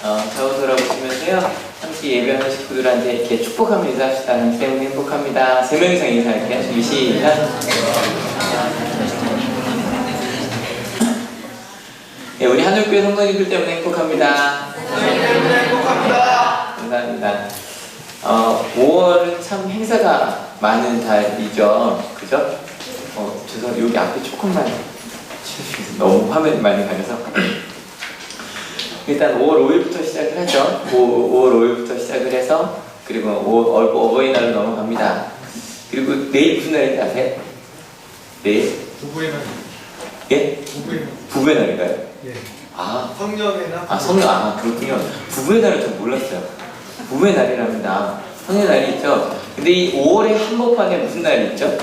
좌우 돌아보시면서요. 함께 예배하는 식구들한테 이렇게 축복하며 인사합시다. 하기 때문에 행복합니다. 3명 이상 인사할게요. 준비 시작. 네, 우리 하늘교회 성도님들 때문에 행복합니다. 감사합니다. 5월은 참 행사가 많은 달이죠. 그죠? 죄송해요. 여기 앞에 조금만 치워주세요. 너무 화면이 많이 가려서. 일단 5월 5일부터 시작을 하죠. 5월 5일부터 시작을 해서 그리고 어버이날로 넘어갑니다. 그리고 내일 무슨 날인지 아세요? 내일? 부부의 날. 예? 부부의 날인가요? 예. 성년의 날? 성년. 그렇군요. 부부의 날은 전 몰랐어요. 부부의 날이랍니다. 성년의 날이 있죠. 근데 이 5월의 한복판에 무슨 날이 있죠?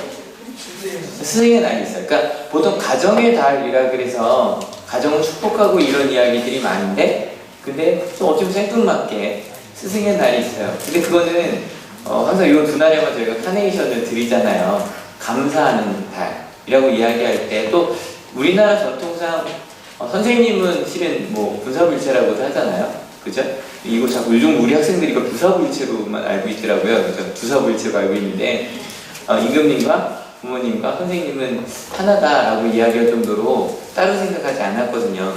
스승의 날이 있어요. 그러니까 보통 가정의 달이라 그래서 가정을 축복하고 이런 이야기들이 많은데, 근데 좀 어쩌면 생뚱맞게 스승의 날이 있어요. 근데 그거는 항상 이 두 날에만 저희가 카네이션을 드리잖아요. 감사하는 달이라고 이야기할 때, 또 우리나라 전통상 선생님은 실은 뭐 부사불체라고도 하잖아요. 그죠? 이거 자꾸 요즘 우리 학생들이 이거 부사불체로만 알고 있더라고요. 그죠? 두사불체로 알고 있는데, 임금님과 부모님과 선생님은 하나다라고 이야기할 정도로 따로 생각하지 않았거든요.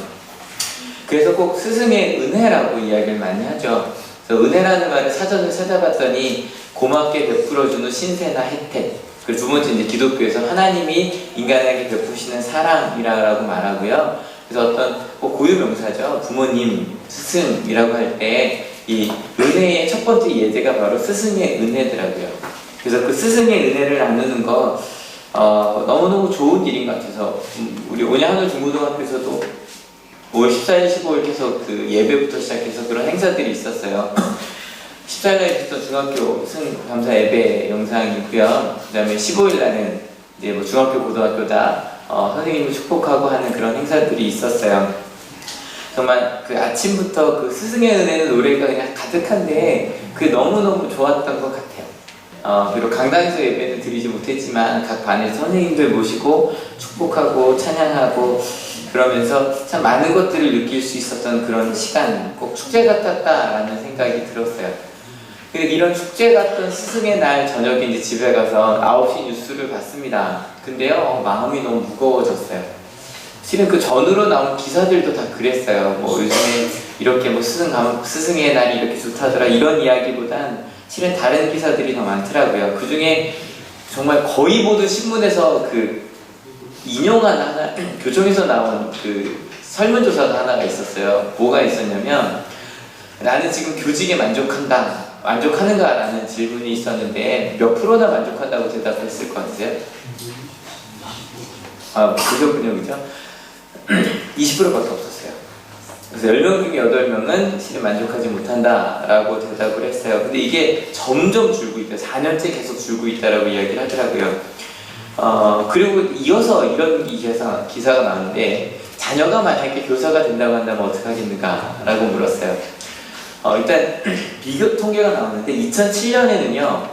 그래서 꼭 스승의 은혜라고 이야기를 많이 하죠. 그래서 은혜라는 말을 사전을 찾아봤더니 고맙게 베풀어주는 신세나 혜택. 그리고 두 번째 이제 기독교에서 하나님이 인간에게 베푸시는 사랑이라고 말하고요. 그래서 어떤 고유 명사죠. 부모님, 스승이라고 할 때 이 은혜의 첫 번째 예제가 바로 스승의 은혜더라고요. 그래서 그 스승의 은혜를 나누는 거 너무너무 좋은 일인 것 같아서 우리 온양하늘 중고등학교에서도 5월 14일, 15일 계속 그 예배부터 시작해서 그런 행사들이 있었어요. 14일날 있었던 중학교 승감사 예배 영상이고요. 그 다음에 15일날은 이제 뭐 중학교, 고등학교다 선생님을 축복하고 하는 그런 행사들이 있었어요. 정말 그 아침부터 그 스승의 은혜는 노래가 그냥 가득한데 그게 너무너무 좋았던 것 같아요. 그리고 강당에서 예배는 드리지 못했지만 각 반에서 선생님들 모시고 축복하고 찬양하고 그러면서 참 많은 것들을 느낄 수 있었던 그런 시간, 꼭 축제 같았다라는 생각이 들었어요. 근데 이런 축제 같던 스승의 날 저녁에 이제 집에 가서 9시 뉴스를 봤습니다. 근데요, 마음이 너무 무거워졌어요. 실은 그 전으로 나온 기사들도 다 그랬어요. 뭐 요즘에 이렇게 뭐 스승의 날이 이렇게 좋다더라 이런 이야기보단 실은 다른 기사들이 더 많더라고요. 그 중에 정말 거의 모든 신문에서 그 인용한 하나, 교정에서 나온 그 설문조사가 하나가 있었어요. 뭐가 있었냐면, 나는 지금 교직에 만족하는가? 라는 질문이 있었는데, 몇 프로나 만족한다고 대답했을 것 같으세요? 그렇군요, 그죠? 20%밖에 없었어요. 그래서 10명 중에 8명은 실은 만족하지 못한다라고 대답을 했어요. 근데 이게 점점 줄고 있다. 4년째 계속 줄고 있다라고 이야기를 하더라고요. 그리고 이어서 이런 기사가 나왔는데, 자녀가 만약에 교사가 된다고 한다면 어떡하겠는가 라고 물었어요. 일단 비교 통계가 나오는데 2007년에는요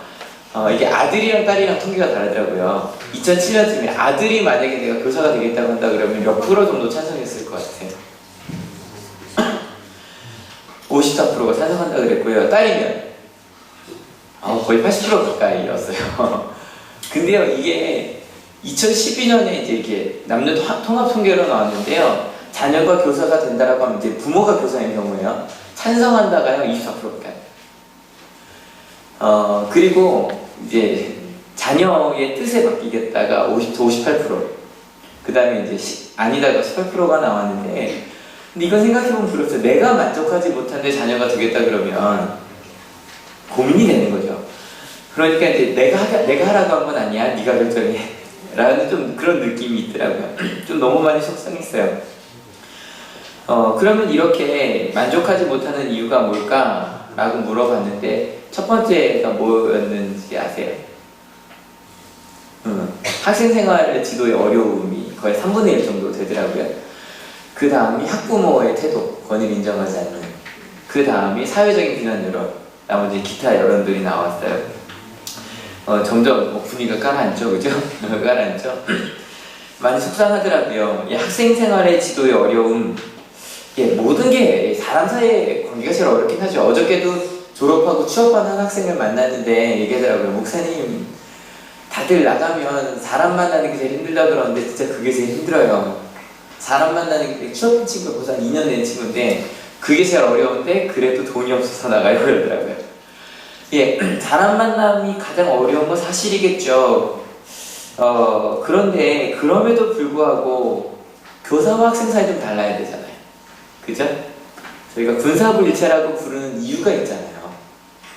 이게 아들이랑 딸이랑 통계가 다르더라고요. 2007년쯤에 아들이 만약에 내가 교사가 되겠다고 한다 그러면 몇 프로 정도 찬성했을 것 같아요? 54%가 찬성한다 그랬고요. 딸이면 거의 80% 가까이였어요. 근데요, 이게 2012년에 이제 이렇게 남녀 통합 통계로 나왔는데요. 자녀가 교사가 된다라고 하면 이제 부모가 교사인 경우에요. 찬성한다가요, 24%까지. 그리고 이제 자녀의 뜻에 맡기겠다가 58%. 그 다음에 이제 아니다가 18%가 나왔는데, 근데 이건 생각해보면 그렇죠. 내가 만족하지 못한데 자녀가 되겠다 그러면 고민이 되는 거죠. 그러니까 이제 내가 하라고 한 건 아니야. 네가 결정해. 라는 좀 그런 느낌이 있더라고요. 좀 너무 많이 속상했어요. 그러면 이렇게 만족하지 못하는 이유가 뭘까? 라고 물어봤는데 첫 번째가 뭐였는지 아세요? 학생 생활 지도의 어려움이 거의 3분의 1 정도 되더라고요. 그 다음이 학부모의 태도, 권위를 인정하지 않는. 그 다음이 사회적인 비난 여론, 나머지 기타 여론들이 나왔어요. 점점 분위기가 가라앉죠, 그죠? 가라앉죠? 많이 속상하더라고요. 이 학생 생활의 지도의 어려움, 모든 게 사람 사이의 관계가 제일 어렵긴 하죠. 어저께도 졸업하고 취업하는 학생을 만났는데 얘기하더라고요. 목사님, 다들 나가면 사람 만나는 게 제일 힘들다 그러는데 진짜 그게 제일 힘들어요. 사람 만나는 게 취업 친구가 벌써 2년 된 친구인데 그게 제일 어려운데 그래도 돈이 없어서 나가요 그러더라고요. 예, 사람 만남이 가장 어려운 건 사실이겠죠. 그런데 그럼에도 불구하고 교사와 학생 사이 좀 달라야 되잖아요. 그죠? 저희가 군사불일체라고 부르는 이유가 있잖아요.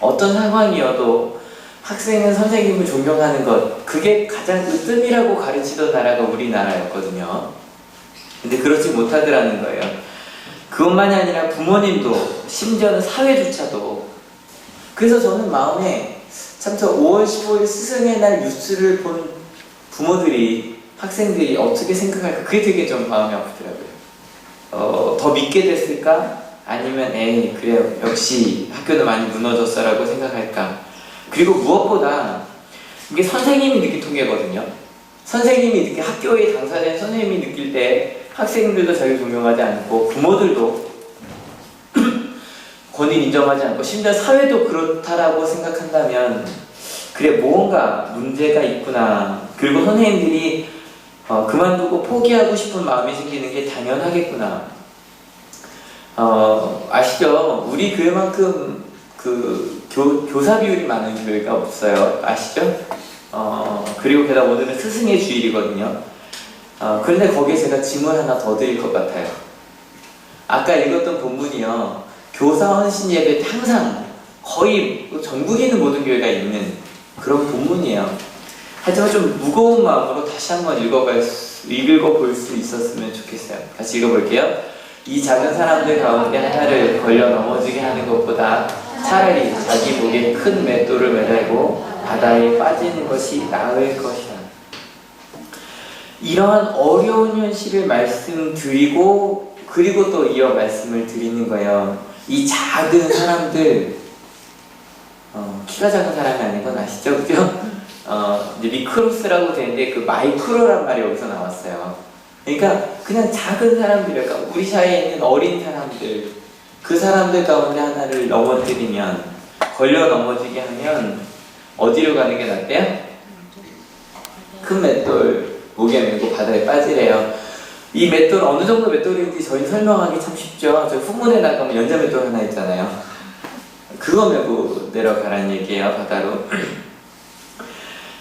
어떤 상황이어도 학생은 선생님을 존경하는 것, 그게 가장 으뜸이라고 가르치던 나라가 우리나라였거든요. 근데 그렇지 못하더라는 거예요. 그것만이 아니라 부모님도, 심지어는 사회조차도. 그래서 저는 마음에 참 저 5월 15일 스승의 날 뉴스를 본 부모들이, 학생들이 어떻게 생각할까, 그게 되게 좀 마음이 아프더라고요. 더 믿게 됐을까? 아니면 에이 그래요, 역시 학교는 많이 무너졌어라고 생각할까? 그리고 무엇보다 이게 선생님이 느낄 통계거든요. 선생님이 느끼, 학교에 당사자인 선생님이 느낄 때 학생들도 자기를 존경하지 않고 부모들도 권위를 인정하지 않고 심지어 사회도 그렇다라고 생각한다면 그래, 뭔가 문제가 있구나. 그리고 선생님들이 그만두고 포기하고 싶은 마음이 생기는 게 당연하겠구나. 아시죠? 우리 교회만큼 교사 비율이 많은 교회가 없어요. 아시죠? 그리고 게다가 오늘은 스승의 주일이거든요. 그런데 거기에 제가 질문 하나 더 드릴 것 같아요. 아까 읽었던 본문이요. 교사 헌신 예배 때 항상 거의 전국에 있는 모든 교회가 있는 그런 본문이에요. 하지만 좀 무거운 마음으로 다시 한번 읽어볼 수 있었으면 좋겠어요. 같이 읽어볼게요. 이 작은 사람들 가운데 하나를 걸려 넘어지게 하는 것보다 차라리 자기 목에 큰 맷돌을 매달고 바다에 빠지는 것이 나을 것이다. 이러한 어려운 현실을 말씀드리고 그리고 또 이어 말씀을 드리는 거예요. 이 작은 사람들, 키가 작은 사람이 아닌 건 아시죠? 그죠? 이제 미크로스라고 되는데 그 마이크로란 말이 여기서 나왔어요. 그러니까 그냥 작은 사람들이니까 우리 사이에 있는 어린 사람들, 그 사람들 가운데 하나를 넘어뜨리면, 걸려 넘어지게 하면 어디로 가는 게 낫대요? 큰 맷돌 목에 메고 바다에 빠지래요. 이 맷돌 어느 정도 맷돌인지 저희 설명하기 참 쉽죠. 저 후문에 나가면 연자 맷돌 하나 있잖아요. 그거 메고 내려가라는 얘기예요, 바다로.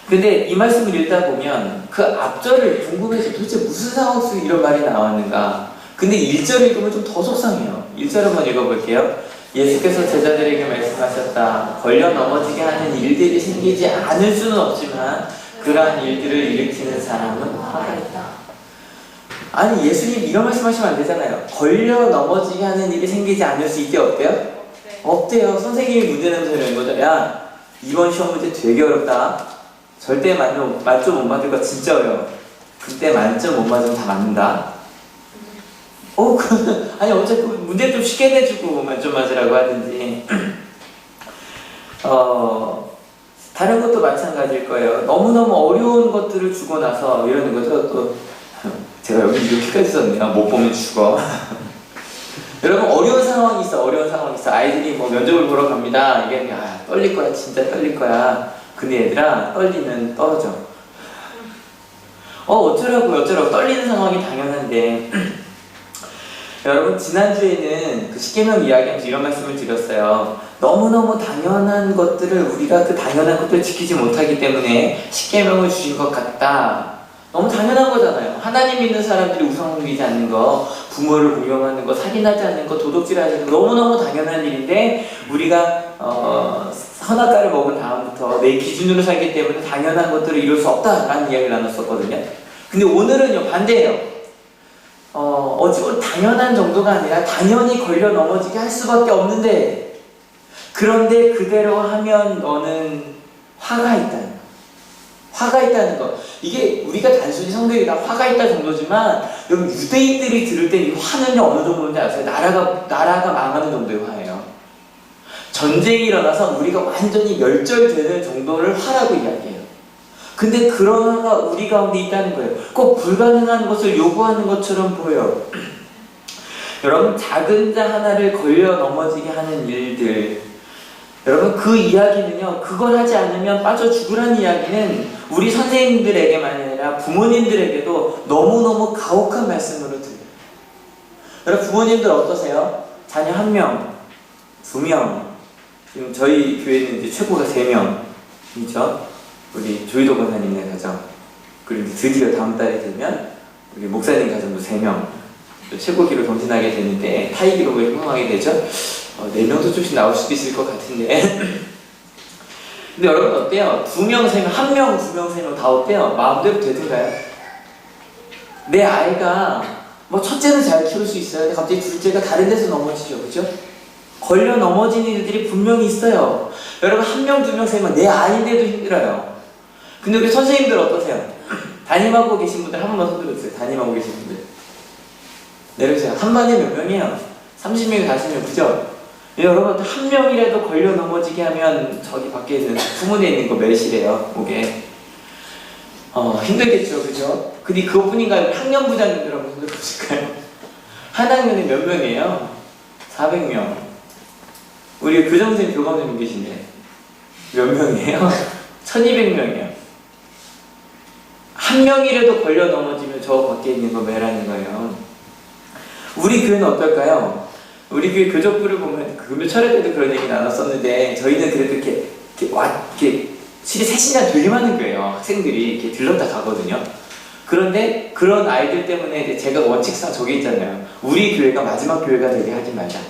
근데 이 말씀을 읽다 보면 그 앞절을 궁금해서 도대체 무슨 상황 속에 이런 말이 나왔는가. 근데 1절 읽으면 좀 더 속상해요. 1절 한번 읽어볼게요. 예수께서 제자들에게 말씀하셨다. 걸려 넘어지게 하는 일들이 생기지 않을 수는 없지만 그러한 일들을 일으키는 사람은 화가 있다. 아니, 예수님 이런 말씀하시면 안 되잖아요. 걸려 넘어지게 하는 일이 생기지 않을 수 있게 없대요? 네. 없대요. 선생님이 문제 내는 소리 낸 거죠. 야, 이번 시험 문제 되게 어렵다. 절대 만점 못 맞을 거 진짜 어려워. 그때 만점 못 맞으면 다 맞는다. 아니 어차피 문제 좀 쉽게 내주고 만점 맞으라고 하든지. 다른 것도 마찬가지일 거예요. 너무너무 어려운 것들을 주고 나서 이러는 거죠. 또 제가 여기 이렇게까지 썼네요. 못 보면 죽어. 여러분, 어려운 상황이 있어. 아이들이 뭐 면접을 보러 갑니다. 이게 떨릴 거야. 진짜 떨릴 거야. 근데 얘들아, 떨리면 떨어져. 어쩌라고 떨리는 상황이 당연한데. 여러분, 지난주에는 그 십계명 이야기하면서 이런 말씀을 드렸어요. 너무너무 당연한 것들을 우리가 그 당연한 것들을 지키지 못하기 때문에 십계명을 주신 것 같다. 너무 당연한 거잖아요. 하나님 믿는 사람들이 우상 누리지 않는 거, 부모를 공경하는 거, 살인하지 않는 거, 도둑질하지 않는 거 너무너무 당연한 일인데 우리가 선악과를 먹은 다음부터 내 기준으로 살기 때문에 당연한 것들을 이룰 수 없다라는 이야기를 나눴었거든요. 근데 오늘은요, 반대예요. 어찌보면 당연한 정도가 아니라 당연히 걸려 넘어지게 할 수밖에 없는데, 그런데 그대로 하면 너는 화가 있다는 거. 이게 우리가 단순히 성경이다 화가 있다 정도지만 여러분, 유대인들이 들을 때 이 화는 어느 정도인지 아세요? 나라가 망하는 정도의 화예요. 전쟁이 일어나서 우리가 완전히 멸절되는 정도를 화라고 이야기해요. 근데 그런 화가 우리 가운데 있다는 거예요. 꼭 불가능한 것을 요구하는 것처럼 보여요. 여러분, 작은 자 하나를 걸려 넘어지게 하는 일들, 여러분, 그 이야기는요, 그걸 하지 않으면 빠져 죽으라는 이야기는 우리 선생님들에게만 아니라 부모님들에게도 너무너무 가혹한 말씀으로 들려요. 여러분, 부모님들 어떠세요? 자녀 1명, 2명, 지금 저희 교회는 이제 최고가 3명이죠. 우리 조희도 권사님네 가정, 그리고 드디어 다음 달에 되면 우리 목사님 가정도 3명, 최고 기록 경신하게 되는데 타이 기록을 성공하게 되죠. 4명도 조금씩 나올 수도 있을 것 같은데 근데 여러분 어때요? 2명, 3명, 1명, 2명, 3명 다 어때요? 마음대로 되든가요? 내 아이가 뭐 첫째는 잘 키울 수 있어요. 근데 갑자기 둘째가 다른 데서 넘어지죠. 그죠? 걸려 넘어지는 일들이 분명히 있어요. 여러분 1명, 2명, 3명 내 아이인데도 힘들어요. 근데 우리 선생님들 어떠세요? 담임하고 계신 분들 한 번만 손 들어주세요. 담임하고 계신 분들 내려주세요. 한 반에 몇 명이에요? 30명, 40명, 그죠? 여러분 1명이라도 걸려 넘어지게 하면 저기 밖에 있는 후문에 있는 거 몇이래요, 목에. 힘들겠죠, 그죠? 근데 그것뿐인가요? 학년 부장님들 한번 손 들어보실까요? 한 학년에 몇 명이에요? 400명. 우리 교장선생님, 교감선생님 계신데 몇 명이에요? 1200명이에요. 1명이라도 걸려 넘어지면 저 밖에 있는 거 매라는 거예요. 우리 교회는 어떨까요? 우리 교회 교적부를 보면 금요 철회 때도 그런 얘기 나눴었는데 저희는 그래도 이렇게 실이 3시간 들림하는 교회예요. 학생들이 이렇게 들렀다 가거든요. 그런데 그런 아이들 때문에 이제 제가 원칙상 저기 있잖아요. 우리 교회가 마지막 교회가 되게 하지 말자.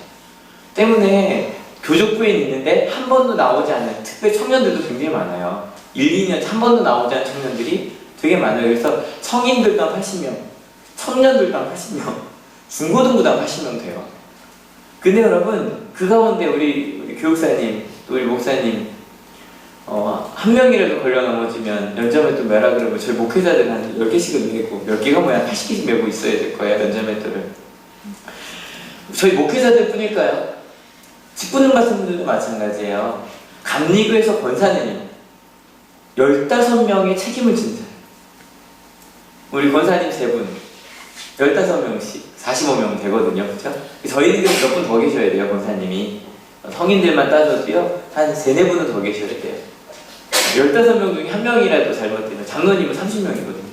때문에 교적부에 있는데 한 번도 나오지 않는 특별 청년들도 굉장히 많아요. 1, 2년 한 번도 나오지 않은 청년들이 되게 많아요. 그래서 성인들당 80명, 청년들당 80명, 중고등부당 80명 돼요. 근데 여러분 그 가운데 우리 교육사님 또 우리 목사님 1명이라도 걸려 넘어지면 연자맷돌 매라 그러면 저희 목회자들 한 10개씩은 메고 몇 개가 뭐야 80개씩 메고 있어야 될 거예요. 연자맷돌을 저희 목회자들 뿐일까요? 직분능 같은 분들도 마찬가지예요. 감리교에서 권사님 15명의 책임을 진다. 우리 권사님 3분 15명씩 45명 되거든요. 그쵸? 저희는 몇 분 더 계셔야 돼요, 권사님이. 성인들만 따져도요, 한 3-4분은 더 계셔야 돼요. 15명 중에 1명이라도 잘못되면, 장로님은 30명이거든요.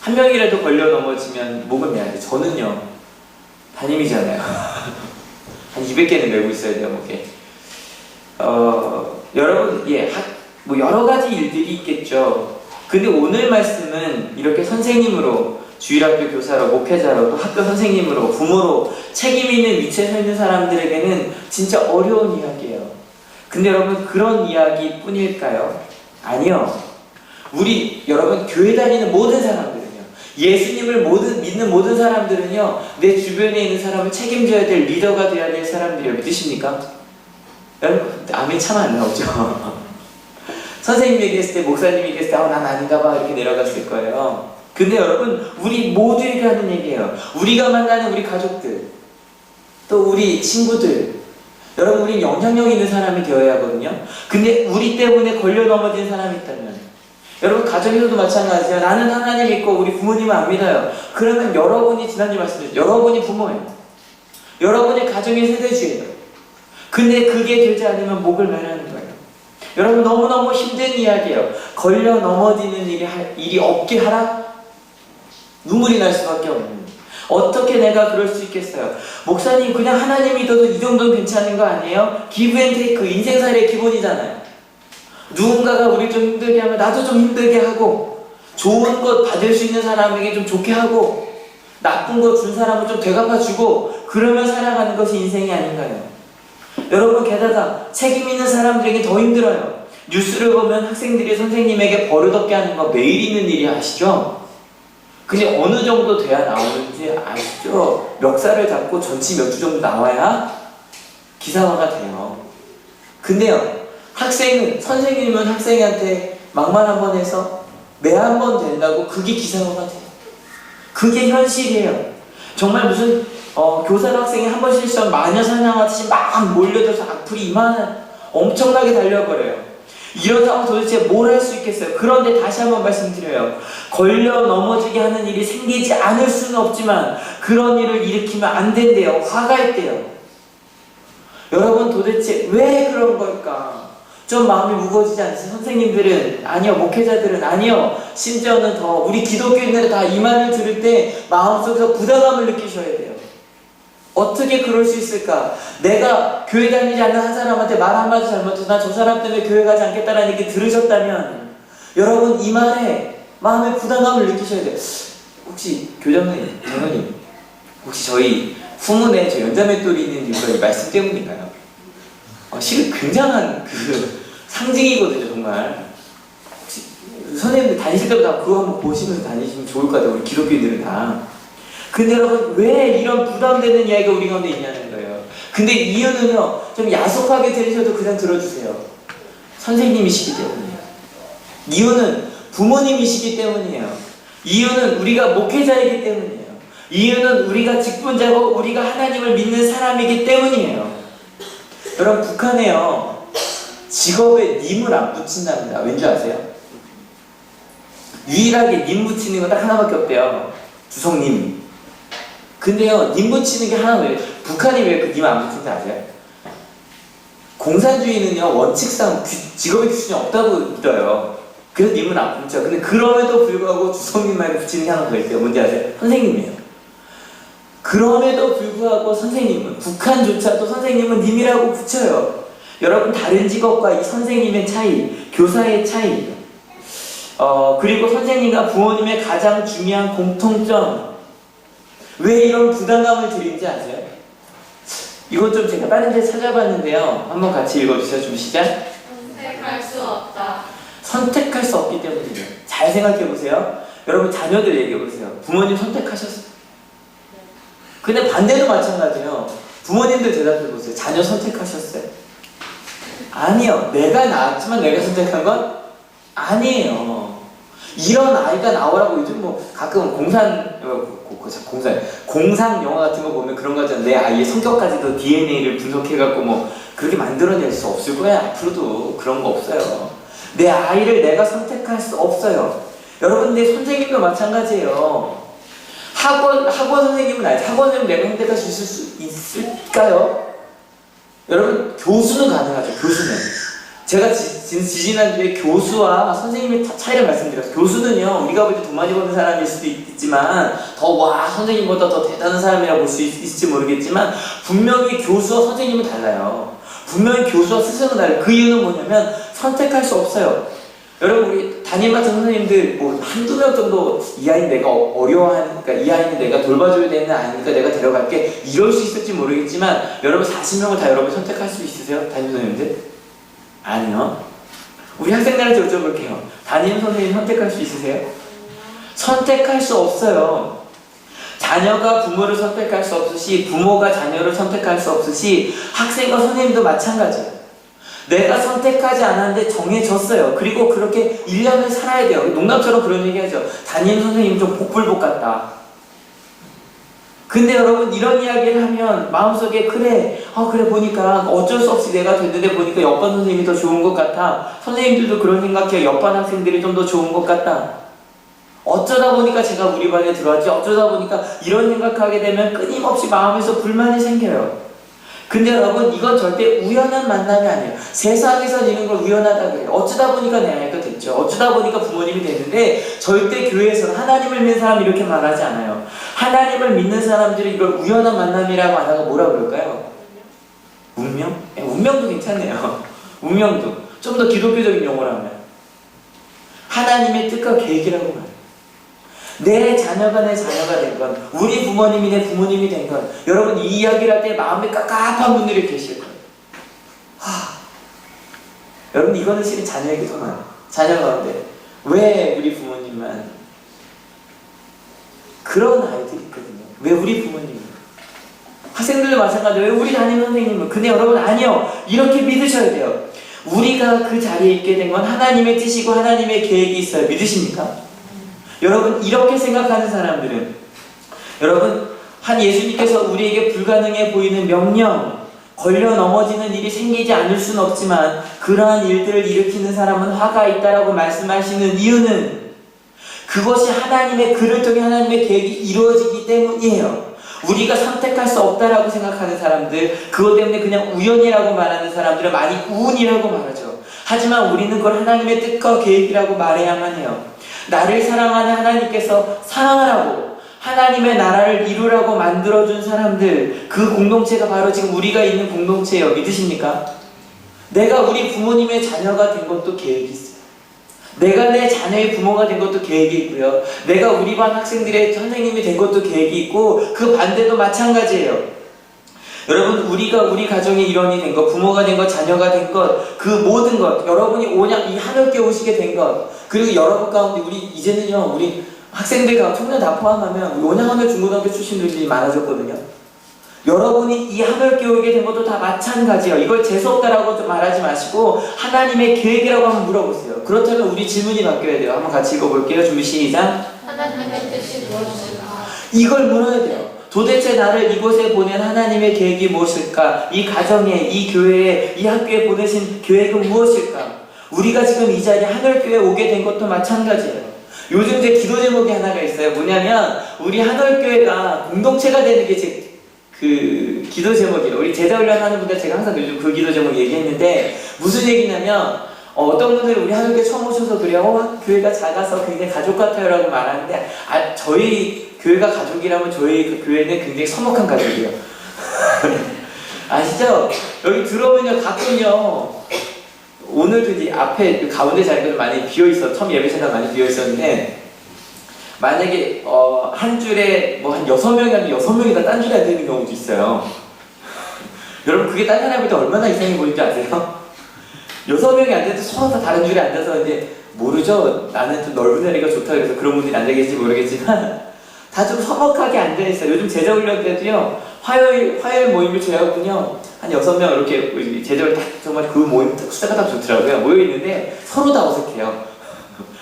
1명이라도 걸려 넘어지면 목을 매야 돼. 저는요, 담임이잖아요. 한 200개는 메고 있어야 돼요, 목에. 여러분, 뭐 여러 가지 일들이 있겠죠. 근데 오늘 말씀은 이렇게 선생님으로 주일학교 교사로, 목회자로, 또 학교 선생님으로, 부모로 책임 있는 위치에 서 있는 사람들에게는 진짜 어려운 이야기예요. 근데 여러분 그런 이야기 뿐일까요? 아니요. 우리 여러분 교회 다니는 모든 사람들은요, 예수님을 믿는 모든 사람들은요, 내 주변에 있는 사람을 책임져야 될 리더가 되어야 될 사람들이에요. 믿으십니까? 여러분 아멘 참 안 나오죠? 선생님 얘기했을 때, 목사님 얘기했을 때 난 아닌가 봐 이렇게 내려갔을 거예요. 근데 여러분 우리 모두에게 하는 얘기예요. 우리가 만나는 우리 가족들, 또 우리 친구들, 여러분 우리 영향력 있는 사람이 되어야 하거든요. 근데 우리 때문에 걸려 넘어진 사람이 있다면, 여러분 가정에서도 마찬가지예요. 나는 하나님 믿고 우리 부모님은 안 믿어요. 그러면 여러분이 지난주에 말씀드렸죠. 여러분이 부모예요. 여러분이 가정의 세대주예요. 근데 그게 되지 않으면 목을 매라는 거예요. 여러분 너무너무 힘든 이야기예요. 걸려 넘어지는 일이 없게 하라? 눈물이 날 수밖에 없는. 어떻게 내가 그럴 수 있겠어요? 목사님 그냥 하나님 믿어도 이 정도는 괜찮은 거 아니에요? 기브 앤 테이크, 인생살이의 기본이잖아요. 누군가가 우리 좀 힘들게 하면 나도 좀 힘들게 하고, 좋은 것 받을 수 있는 사람에게 좀 좋게 하고, 나쁜 거 준 사람은 좀 되갚아주고, 그러면 살아가는 것이 인생이 아닌가요? 여러분 게다가 책임 있는 사람들에게 더 힘들어요. 뉴스를 보면 학생들이 선생님에게 버릇없게 하는 거 매일 있는 일이 아시죠? 그게 어느 정도 돼야 나오는지 아시죠? 멱살을 잡고 전치 몇 주 정도 나와야 기사화가 돼요. 근데요, 선생님은 학생한테 막말 한 번 해서 매 한 번 된다고 그게 기사화가 돼요. 그게 현실이에요. 정말 무슨 교사가 학생이 한 번 실수하면 마녀 사냥하듯이 막 몰려들어서 악플이 이만한 엄청나게 달려버려요. 이런 상황 도대체 뭘 할 수 있겠어요? 그런데 다시 한번 말씀드려요. 걸려 넘어지게 하는 일이 생기지 않을 수는 없지만 그런 일을 일으키면 안 된대요. 화가 있대요. 여러분 도대체 왜 그런 걸까? 좀 마음이 무거워지지 않으세요? 선생님들은 아니요, 목회자들은 아니요, 심지어는 더 우리 기독교인들은 다 이 말을 들을 때 마음속에서 부담감을 느끼셔야 돼요. 어떻게 그럴 수 있을까? 내가 교회 다니지 않는 한 사람한테 말 한마디 잘못해서 나 저 사람 때문에 교회 가지 않겠다라는 얘기 들으셨다면 여러분 이 말에 마음의 부담감을 느끼셔야 돼요. 혹시 교장님, 장로님, 혹시 저희 후문에 저 연자맷돌이 있는 이유가 이 말씀 때문인가요? 실은 굉장한 그 상징이거든요, 정말. 혹시 선생님들 다니실 때마다 그거 한번 보시면서 다니시면 좋을 것 같아요, 우리 기독교인들은 다. 근데 여러분, 왜 이런 부담되는 이야기가 우리 가운데 있냐는 거예요. 근데 이유는요, 좀 야속하게 들으셔도 그냥 들어주세요. 선생님이시기 때문이에요. 이유는 부모님이시기 때문이에요. 이유는 우리가 목회자이기 때문이에요. 이유는 우리가 직분자고 우리가 하나님을 믿는 사람이기 때문이에요. 여러분, 북한에요, 직업에 님을 안 붙인답니다. 왠지 아세요? 유일하게 님 붙이는 거 딱 하나밖에 없대요. 주성님. 근데요, 님 붙이는 게 하나예요. 북한이 왜 그 님 안 붙이는지 아세요? 공산주의는요, 원칙상 직업의 기준이 없다고 믿어요. 그래서 님은 안 붙죠. 근데 그럼에도 불구하고 주성님 말고 붙이는 게 하나 더 있어요. 뭔지 아세요? 선생님이에요. 그럼에도 불구하고 선생님은, 북한조차도 선생님은 님이라고 붙여요. 여러분, 다른 직업과 이 선생님의 차이, 교사의 차이, 그리고 선생님과 부모님의 가장 중요한 공통점, 왜 이런 부담감을 드리는지 아세요? 이건 좀 제가 다른 데 찾아봤는데요. 한번 같이 읽어주세요. 좀 시작. 선택할 수 없다. 선택할 수 없기 때문이에요. 잘 생각해보세요. 여러분, 자녀들 얘기해보세요. 부모님 선택하셨어요? 근데 반대도 마찬가지예요. 부모님들 대답해보세요. 자녀 선택하셨어요? 아니요. 내가 낳았지만 내가 선택한 건 아니에요. 이런 아이가 나오라고 요즘 뭐 가끔 공상 영화 같은 거 보면 그런 거 하잖아요. 내 아이의 성격까지도 DNA를 분석해갖고 뭐 그렇게 만들어낼 수 없을 거야. 앞으로도 그런 거 없어요. 내 아이를 내가 선택할 수 없어요. 여러분, 내 선생님도 마찬가지예요. 학원 선생님은 알죠? 학원 선생님 내가 선택할 수 있을까요? 여러분, 교수는 가능하죠. 교수는. 제가 지지난주에 교수와 선생님의 차이를 말씀드렸어요. 교수는요, 우리가 볼 때 돈 많이 버는 사람일 수도 있지만 선생님보다 더 대단한 사람이라고 볼 수 있을지 모르겠지만 분명히 교수와 선생님은 달라요. 분명히 교수와 스승은 달라요. 그 이유는 뭐냐면 선택할 수 없어요. 여러분, 우리 담임맡은 선생님들 뭐 한두 명 정도 이 아이는 내가 어려워하니까, 이 아이는 내가 돌봐줘야 되는 아이니까 내가 데려갈게, 이럴 수 있을지 모르겠지만 여러분 40명을 다 여러분 선택할 수 있으세요? 담임 선생님들? 아니요. 우리 학생들한테 여쭤볼게요. 담임 선생님 선택할 수 있으세요? 선택할 수 없어요. 자녀가 부모를 선택할 수 없으시, 부모가 자녀를 선택할 수 없으시, 학생과 선생님도 마찬가지예요. 내가 선택하지 않았는데 정해졌어요. 그리고 그렇게 1년을 살아야 돼요. 농담처럼 그런 얘기 하죠. 담임 선생님 좀 복불복 같다. 근데 여러분, 이런 이야기를 하면 마음속에 그래 보니까 어쩔 수 없이 내가 됐는데 보니까 옆반 선생님이 더 좋은 것 같아. 선생님들도 그런 생각해요. 옆반 학생들이 좀 더 좋은 것 같다. 어쩌다 보니까 제가 우리 반에 들어왔지. 어쩌다 보니까 이런 생각하게 되면 끊임없이 마음에서 불만이 생겨요. 근데 여러분, 이건 절대 우연한 만남이 아니에요. 세상에서 이런 걸 우연하다 그래요. 어쩌다 보니까 내 아이가 됐죠. 어쩌다 보니까 부모님이 됐는데 절대 교회에서는 하나님을 믿는 사람이 이렇게 말하지 않아요. 하나님을 믿는 사람들이 이걸 우연한 만남이라고 안 하고 뭐라 그럴까요? 운명? 운명도 괜찮네요. 운명도. 좀 더 기독교적인 용어로 하면 하나님의 뜻과 계획이라고 말해요. 내 자녀가 내 자녀가 된 건, 우리 부모님이 내 부모님이 된 건, 여러분 이 이야기를 할 때 마음에 깝깝한 분들이 계실 거예요. 여러분, 이거는 실은 자녀에게 더 많아요. 자녀 가운데 왜 우리 부모님만, 그런 아이들이 있거든요. 왜 우리 부모님은, 학생들도 마찬가지로 왜 우리 담임 선생님은. 근데 여러분, 아니요, 이렇게 믿으셔야 돼요. 우리가 그 자리에 있게 된 건 하나님의 뜻이고 하나님의 계획이 있어요. 믿으십니까? 여러분, 이렇게 생각하는 사람들은, 여러분, 한 예수님께서 우리에게 불가능해 보이는 명령, 걸려 넘어지는 일이 생기지 않을 수는 없지만 그러한 일들을 일으키는 사람은 화가 있다라고 말씀하시는 이유는 그것이 하나님의 그를 통해 하나님의 계획이 이루어지기 때문이에요. 우리가 선택할 수 없다라고 생각하는 사람들, 그것 때문에 그냥 우연이라고 말하는 사람들은 많이 운이라고 말하죠. 하지만 우리는 그걸 하나님의 뜻과 계획이라고 말해야만 해요. 나를 사랑하는 하나님께서 사랑하라고 하나님의 나라를 이루라고 만들어준 사람들, 그 공동체가 바로 지금 우리가 있는 공동체예요. 믿으십니까? 내가 우리 부모님의 자녀가 된 것도 계획이 있어요. 내가 내 자녀의 부모가 된 것도 계획이 있고요. 내가 우리 반 학생들의 선생님이 된 것도 계획이 있고, 그 반대도 마찬가지예요. 여러분, 우리가 우리 가정의 일원이 된 것, 부모가 된 것, 자녀가 된 것, 그 모든 것, 여러분이 이 하늘께 오시게 된 것, 그리고 여러분 가운데 우리 이제는요, 우리 학생들 가운데 청년 다 포함하면 온양하늘 중고등학교 출신들이 많아졌거든요. 여러분이 이 하늘께 오게 된 것도 다 마찬가지예요. 이걸 재수없다라고 말하지 마시고 하나님의 계획이라고 한번 물어보세요. 그렇다면 우리 질문이 바뀌어야 돼요. 한번 같이 읽어볼게요. 준비 시작. 하나님의 뜻이 무엇일까? 이걸 물어야 돼요. 도대체 나를 이곳에 보낸 하나님의 계획이 무엇일까? 이 가정에, 이 교회에, 이 학교에 보내신 계획은 무엇일까? 우리가 지금 이 자리에 하늘교회에 오게 된 것도 마찬가지예요. 요즘 제 기도 제목이 하나가 있어요. 뭐냐면 우리 하늘교회가 공동체가 되는 게 제 그 기도 제목이에요. 우리 제자훈련 하는 분들 제가 항상 요즘 그 기도 제목 얘기했는데 무슨 얘기냐면 어떤 분들이 우리 하늘교회 처음 오셔서 그래요. 교회가 작아서 굉장히 가족 같아요 라고 말하는데 저희 교회가 가족이라면 저희 그 교회는 굉장히 서먹한 가족이에요. 아시죠? 여기 들어오면요 가끔요 오늘도 이제 앞에 가운데 자리가 좀 많이 비어있어. 처음 예배 시간 많이 비어있었는데 만약에 한 줄에 뭐 한 6명이 아니면 6명이 다 딴 줄에 앉아있는 경우도 있어요. 여러분 그게 딴 사람이 때 얼마나 이상해 보이는지 아세요? 6명이 앉아도 서로 다 다른 줄에 앉아서 이제 모르죠? 나는 좀 넓은 자리가 좋다 그래서 그런 분들이 앉아 계실지 모르겠지만 다 좀 서먹하게 앉아있어요. 요즘 제자훈련 때도요 화요일 모임을 제하고요 한 6명 이렇게 제자훈련 딱 정말 그 모임 숫자가 딱 좋더라고요. 모여있는데 서로 다 어색해요.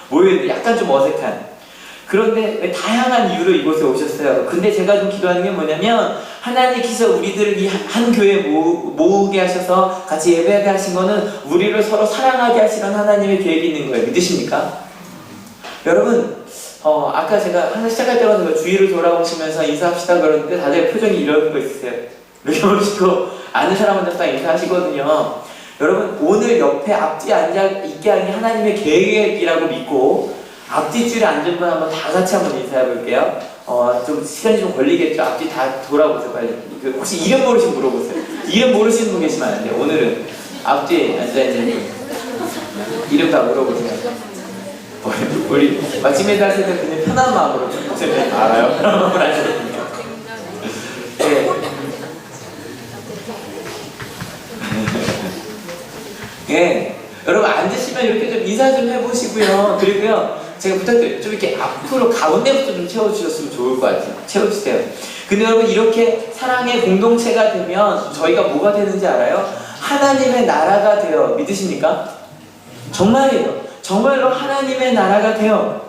모여있는데 약간 좀 어색한. 그런데 왜 다양한 이유로 이곳에 오셨어요. 근데 제가 좀 기도하는 게 뭐냐면 하나님께서 우리들을 이 한 교회에 모으게 하셔서 같이 예배하게 하신 거는 우리를 서로 사랑하게 하시는 하나님의 계획이 있는 거예요. 믿으십니까? 여러분 아까 제가 항상 시작할 때마다 주위를 돌아보시면서 인사합시다 그러는데 다들 표정이 이런 거 있으세요. 이렇게 보시고 아는 사람한테 딱 인사하시거든요. 여러분 오늘 옆에 앞뒤에 앉아 있게 하는 게 하나님의 계획이라고 믿고 앞뒤 줄에 앉은 분 한번 다 같이 한번 인사해 볼게요. 좀 시간이 좀 걸리겠죠. 앞뒤 다 돌아보세요. 빨리. 혹시 이름 모르시면 물어보세요. 이름 모르시는 분 계시면 안 돼요. 오늘은 앞뒤에 앉아있는 분 이름 다 물어보세요. 우리 마침에 다실 때 그냥 편한 마음으로 좀 알아요. 그런 마음을 하시거든요. 네. 예. 여러분 앉으시면 이렇게 좀 인사 좀 해보시고요. 그리고요. 제가 부탁드려요. 좀 이렇게 앞으로 가운데부터 좀 채워주셨으면 좋을 것 같아요. 채워주세요. 근데 여러분 이렇게 사랑의 공동체가 되면 저희가 뭐가 되는지 알아요? 하나님의 나라가 돼요. 믿으십니까? 정말이에요. 정말로 하나님의 나라가 돼요.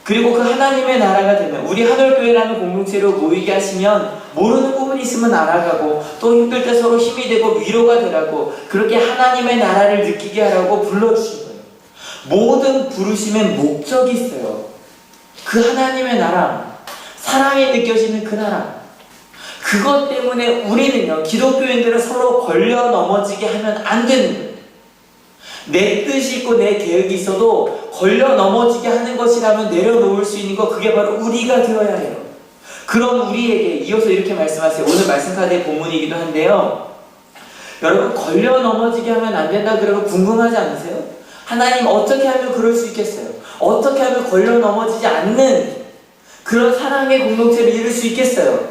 그리고 그 하나님의 나라가 되면 우리 하늘교회라는 공동체로 모이게 하시면 모르는 부분이 있으면 알아가고 또 힘들 때 서로 힘이 되고 위로가 되라고 그렇게 하나님의 나라를 느끼게 하라고 불러주신 거예요. 모든 부르심엔 목적이 있어요. 그 하나님의 나라, 사랑이 느껴지는 그 나라, 그것 때문에 우리는요 기독교인들은 서로 걸려 넘어지게 하면 안 되는 거예요. 내 뜻이 있고 내 계획이 있어도 걸려 넘어지게 하는 것이라면 내려놓을 수 있는 것, 그게 바로 우리가 되어야 해요. 그런 우리에게 이어서 이렇게 말씀하세요. 오늘 말씀 카드의 본문이기도 한데요, 여러분 걸려 넘어지게 하면 안 된다 그러고 궁금하지 않으세요? 하나님 어떻게 하면 그럴 수 있겠어요? 어떻게 하면 걸려 넘어지지 않는 그런 사랑의 공동체를 이룰 수 있겠어요?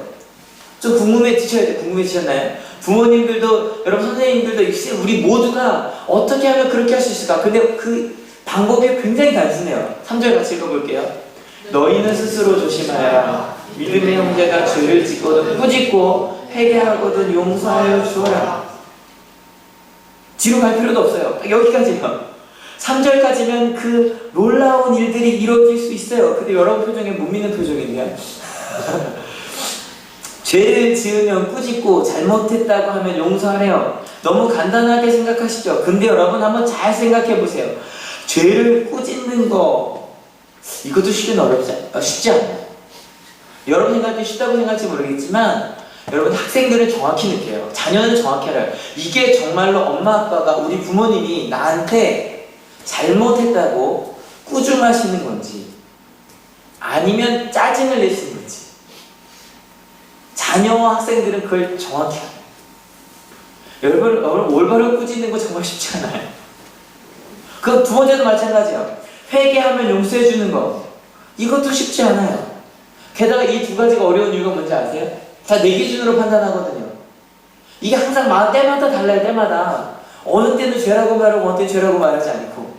좀 궁금해지셔야 돼요. 궁금해지셨나요? 부모님들도 여러분 선생님들도 역시 우리 모두가 어떻게 하면 그렇게 할 수 있을까? 근데 그 방법이 굉장히 단순해요. 3절 같이 읽어볼게요. 너희는 스스로 조심하여라. 믿음의 형제가 죄를 짓거든 꾸짖고 회개하거든 용서하여 주어라. 뒤로 갈 필요도 없어요. 여기까지요. 3절까지면 그 놀라운 일들이 이루어질 수 있어요. 근데 여러분 표정에 못 믿는 표정이네요. 죄를 지으면 꾸짖고 잘못했다고 하면 용서하래요. 너무 간단하게 생각하시죠? 근데 여러분 한번 잘 생각해 보세요. 죄를 꾸짖는 거 이것도 쉽지 않아요. 여러분 생각해 쉽다고 생각할지 모르겠지만 여러분 학생들은 정확히 느껴요. 자녀는 정확히 알아요. 이게 정말로 엄마 아빠가 우리 부모님이 나한테 잘못했다고 꾸중하시는 건지 아니면 짜증을 내시는 건지 자녀와 학생들은 그걸 정확히 알아요. 여러분 올바로 꾸짖는 거 정말 쉽지 않아요. 그 두 번째도 마찬가지예요. 회개하면 용서해 주는 거 이것도 쉽지 않아요. 게다가 이 두 가지가 어려운 이유가 뭔지 아세요? 다 내 기준으로 판단하거든요. 이게 항상 때마다 달라요. 때마다 어느 때는 죄라고 말하고 어느 때는 죄라고 말하지 않고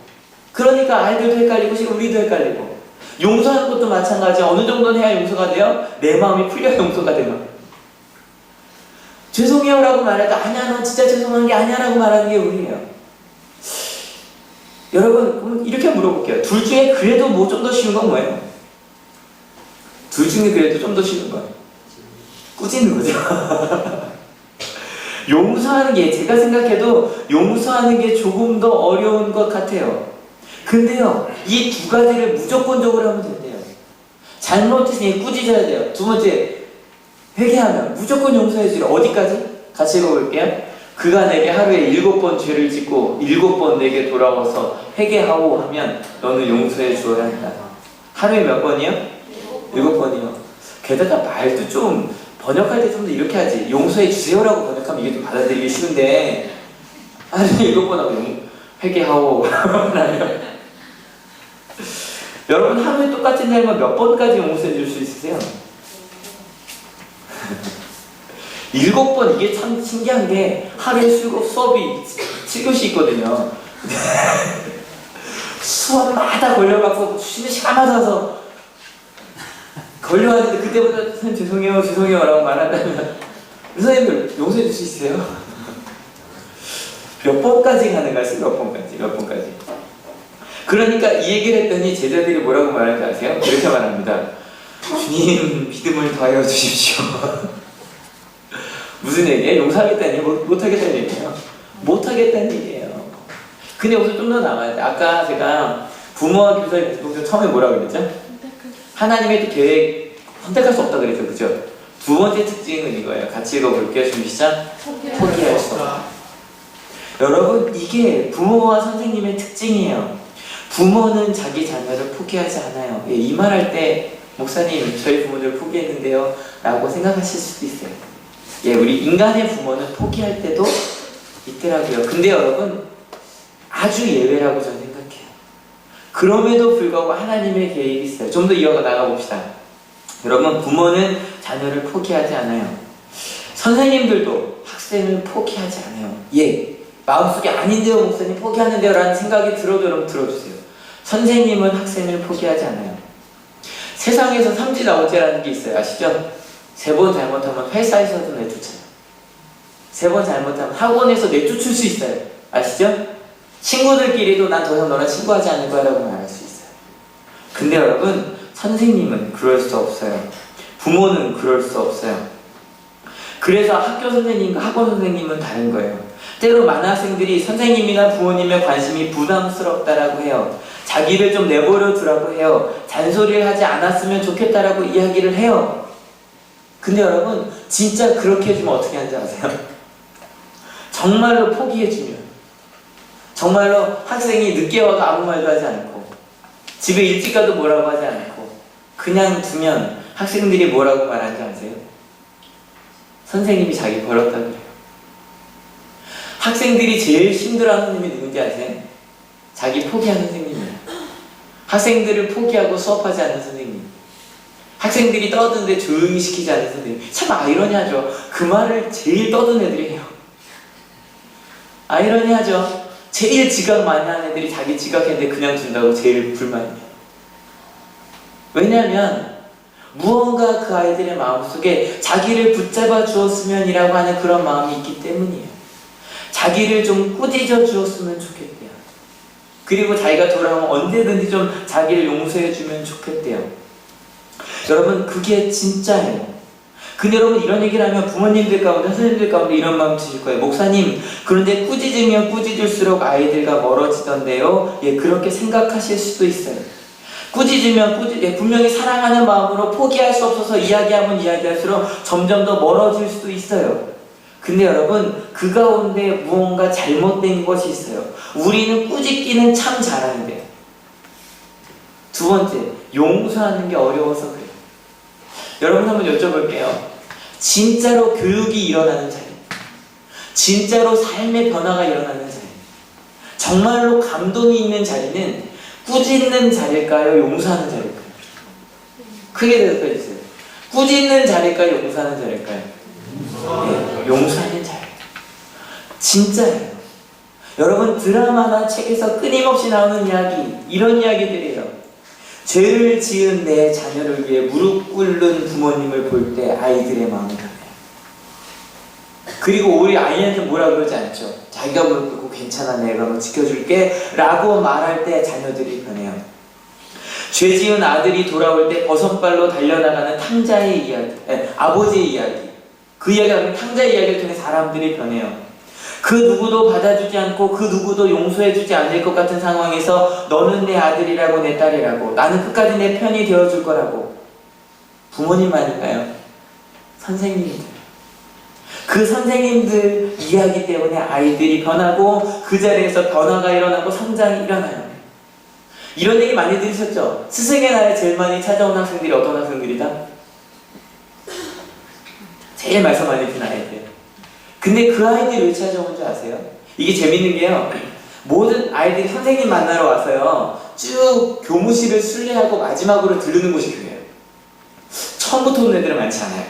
그러니까 아이들도 헷갈리고 지금 우리도 헷갈리고 용서하는 것도 마찬가지야. 어느 정도는 해야 용서가 돼요? 내 마음이 풀려야 용서가 돼요. 죄송해요 라고 말해도 아니야 너 진짜 죄송한 게 아니야 라고 말하는 게 우리예요. 여러분 이렇게 물어볼게요. 둘 중에 그래도 뭐 좀 더 쉬운 건 뭐예요? 둘 중에 그래도 좀 더 쉬운 건 꾸짖는 거죠. 용서하는 게 제가 생각해도 용서하는 게 조금 더 어려운 것 같아요. 근데요 이 두 가지를 무조건적으로 하면 된대요. 잘못했으니 꾸짖어야 돼요. 두 번째 회개하면 무조건 용서해주려. 어디까지? 같이 읽어볼게요. 그가 내게 하루에 7번 죄를 짓고 7번 내게 돌아와서 회개하오 하면 너는 용서해 주어야 한다. 하루에 몇 번이요? 7번이요. 게다가 말도 좀 번역할 때 좀 더 이렇게 하지. 용서해 주세요라고 번역하면 이게 좀 받아들이기 쉬운데 하루에 7번 하고 회개하오 하면 여러분 하루에 똑같은 날만 몇 번까지 용서해 줄 수 있으세요? 7번 이게 참 신기한 게 하루에 수업이 7교시 있거든요. 수업마다 걸려갖고 쉬는 시간마다 와서 걸려왔는데 그때보다 선생님 죄송해요 라고 말한다면 선생님들 용서해 줄 수 있어요? 몇 번까지 가능하세요? 몇 번까지 그러니까 이 얘기를 했더니 제자들이 뭐라고 말하는지 아세요? 이렇게 말합니다. 주님 믿음을 더하여 주십시오. 무슨 얘기예요? 용서하겠다는 얘기? 못하겠다는 얘기예요? 못하겠다는 얘기예요. 근데 여기서 좀 더 나와야 돼. 아까 제가 부모와 교사의 공동 처음에 뭐라고 그랬죠? 하나님의 계획 선택할 수 없다 그랬죠. 그죠? 두 번째 특징은 이거예요. 같이 읽어볼게요. 준비 시작. 포기할 수 없다. 여러분 이게 부모와 선생님의 특징이에요. 부모는 자기 자녀를 포기하지 않아요. 예, 이 말 할 때 목사님 저희 부모를 포기했는데요 라고 생각하실 수도 있어요. 예, 우리 인간의 부모는 포기할 때도 있더라고요. 근데 여러분 아주 예외라고 저는 생각해요. 그럼에도 불구하고 하나님의 계획이 있어요. 좀 더 이어가 나가봅시다. 여러분 부모는 자녀를 포기하지 않아요. 선생님들도 학생을 포기하지 않아요. 예, 마음속에 아닌데요 목사님 포기하는데요 라는 생각이 들어도 여러분 들어주세요. 선생님은 학생을 포기하지 않아요. 세상에서 삼지나오제라는 게 있어요. 아시죠? 3번 잘못하면 회사에서도 내쫓아요. 3번 잘못하면 학원에서 내쫓을 수 있어요. 아시죠? 친구들끼리도 난 더 이상 너랑 친구하지 않을 거야 라고 말할 수 있어요. 근데 여러분 선생님은 그럴 수 없어요. 부모는 그럴 수 없어요. 그래서 학교 선생님과 학원 선생님은 다른 거예요. 때로 많은 학생들이 선생님이나 부모님의 관심이 부담스럽다라고 해요. 자기를 좀 내버려 두라고 해요. 잔소리를 하지 않았으면 좋겠다라고 이야기를 해요. 근데 여러분 진짜 그렇게 해주면 어떻게 하는지 아세요? 정말로 포기해주면 정말로 학생이 늦게 와도 아무 말도 하지 않고 집에 일찍 가도 뭐라고 하지 않고 그냥 두면 학생들이 뭐라고 말하는지 아세요? 선생님이 자기 버렸다 그래요. 학생들이 제일 힘들어하는 선생님이 누군지 아세요? 자기 포기하는 선생님이에요. 학생들을 포기하고 수업하지 않는 선생님. 학생들이 떠드는데 조용히 시키지 않는 선생님. 참 아이러니하죠. 그 말을 제일 떠든 애들이 해요. 아이러니하죠. 제일 지각 많이 하는 애들이 자기 지각했는데 그냥 둔다고 제일 불만이에요. 왜냐하면 무언가 그 아이들의 마음속에 자기를 붙잡아 주었으면이라고 하는 그런 마음이 있기 때문이에요. 자기를 좀 꾸짖어 주었으면 좋겠대요. 그리고 자기가 돌아오면 언제든지 좀 자기를 용서해 주면 좋겠대요. 여러분 그게 진짜예요. 근데 여러분 이런 얘기를 하면 부모님들 가운데 선생님들 가운데 이런 마음 드실 거예요. 목사님, 그런데 꾸짖으면 꾸짖을수록 아이들과 멀어지던데요. 예, 그렇게 생각하실 수도 있어요. 꾸짖으면 분명히 사랑하는 마음으로 포기할 수 없어서 이야기하면 이야기할수록 점점 더 멀어질 수도 있어요. 근데 여러분, 그 가운데 무언가 잘못된 것이 있어요. 우리는 꾸짖기는 참 잘하는데, 두 번째, 용서하는 게 어려워서 그래요. 여러분 한번 여쭤볼게요. 진짜로 교육이 일어나는 자리, 진짜로 삶의 변화가 일어나는 자리, 정말로 감동이 있는 자리는 꾸짖는 자리일까요? 용서하는 자리일까요? 크게 대답해 주세요. 꾸짖는 자리일까요? 용서하는 자리일까요? 네, 용서하는 자리. 진짜예요. 여러분 드라마나 책에서 끊임없이 나오는 이야기, 이런 이야기들이에요. 죄를 지은 내 자녀를 위해 무릎 꿇는 부모님을 볼 때 아이들의 마음이 변해요. 그리고 우리 아이한테 뭐라 그러지 않죠. 자기가 무릎 꿇고 괜찮아, 내가 뭐 지켜줄게 라고 말할 때 자녀들이 변해요. 죄 지은 아들이 돌아올 때 버선발로 달려나가는 탕자의 이야기, 아버지의 이야기, 그 이야기가 탕자의 이야기를 통해 사람들이 변해요. 그 누구도 받아주지 않고 그 누구도 용서해주지 않을 것 같은 상황에서 너는 내 아들이라고 내 딸이라고, 나는 끝까지 내 편이 되어줄 거라고. 부모님만일까요? 선생님들. 그 선생님들 이야기 때문에 아이들이 변하고 그 자리에서 변화가 일어나고 성장이 일어나요. 이런 얘기 많이 들으셨죠? 스승의 날에 제일 많이 찾아온 학생들이 어떤 학생들이다? 제일 말썽 많이 듣는 아이들. 근데 그 아이들이 왜 찾아온 줄 아세요? 이게 재밌는 게요, 모든 아이들이 선생님 만나러 와서요 쭉 교무실을 순례하고 마지막으로 들르는 곳이 교회예요. 처음부터 오는 애들은 많지 않아요.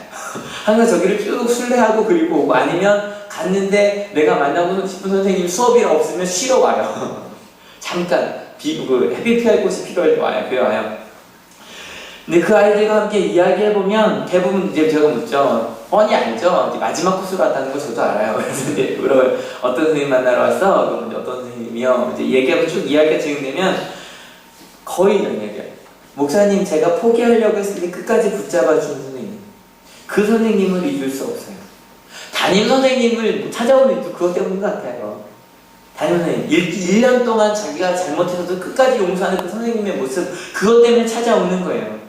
항상 저기를 쭉 순례하고 그리고 오고, 아니면 갔는데 내가 만나고 싶은 선생님 수업이 없으면 쉬러 와요. 잠깐 햇빛 피할 곳이 필요할 때 와요. 교회 와요. 근데 그 아이들과 함께 이야기해보면 대부분 이제 제가 묻죠. 뻔히 알죠? 이제 마지막 코스로 왔다는 거 저도 알아요. 그래서 이제 물어봐요. 어떤 선생님 만나러 왔어? 그러면 이제 어떤 선생님이요? 이제 얘기하고 쭉 이야기가 진행되면 거의 이런 얘기예요. 목사님, 제가 포기하려고 했을 때 끝까지 붙잡아주는 선생님. 그 선생님을 잊을 수 없어요. 담임 선생님을 찾아오는 이유도 그것 때문인 것 같아요. 담임 선생님, 1년 동안 자기가 잘못해서도 끝까지 용서하는 그 선생님의 모습, 그것 때문에 찾아오는 거예요.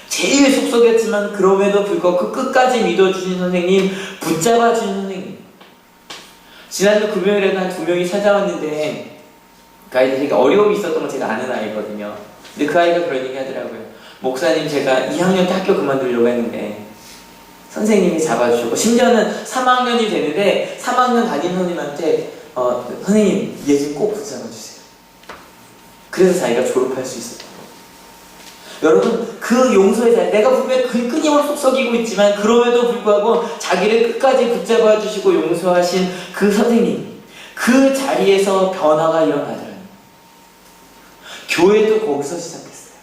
제일 속속했지만 그럼에도 불구하고 끝까지 믿어주신 선생님, 붙잡아주신 선생님. 지난주 금요일에는 한 2명이 찾아왔는데 그 아이들이 되게 어려움이 있었던 거 제가 아는 아이거든요. 근데 그 아이가 그런 얘기 하더라고요. 목사님, 제가 2학년 때 학교 그만두려고 했는데 선생님이 잡아주셨고, 심지어는 3학년이 되는데 3학년 담임 선생님한테 선생님 얘 좀 꼭 붙잡아주세요. 그래서 자기가 졸업할 수 있었던 거예요. 여러분, 그 용서의 자리, 내가 분명히 끊임없이 속썩이고 있지만 그럼에도 불구하고 자기를 끝까지 붙잡아 주시고 용서하신 그 선생님, 그 자리에서 변화가 일어나더라고요. 교회도 거기서 시작했어요.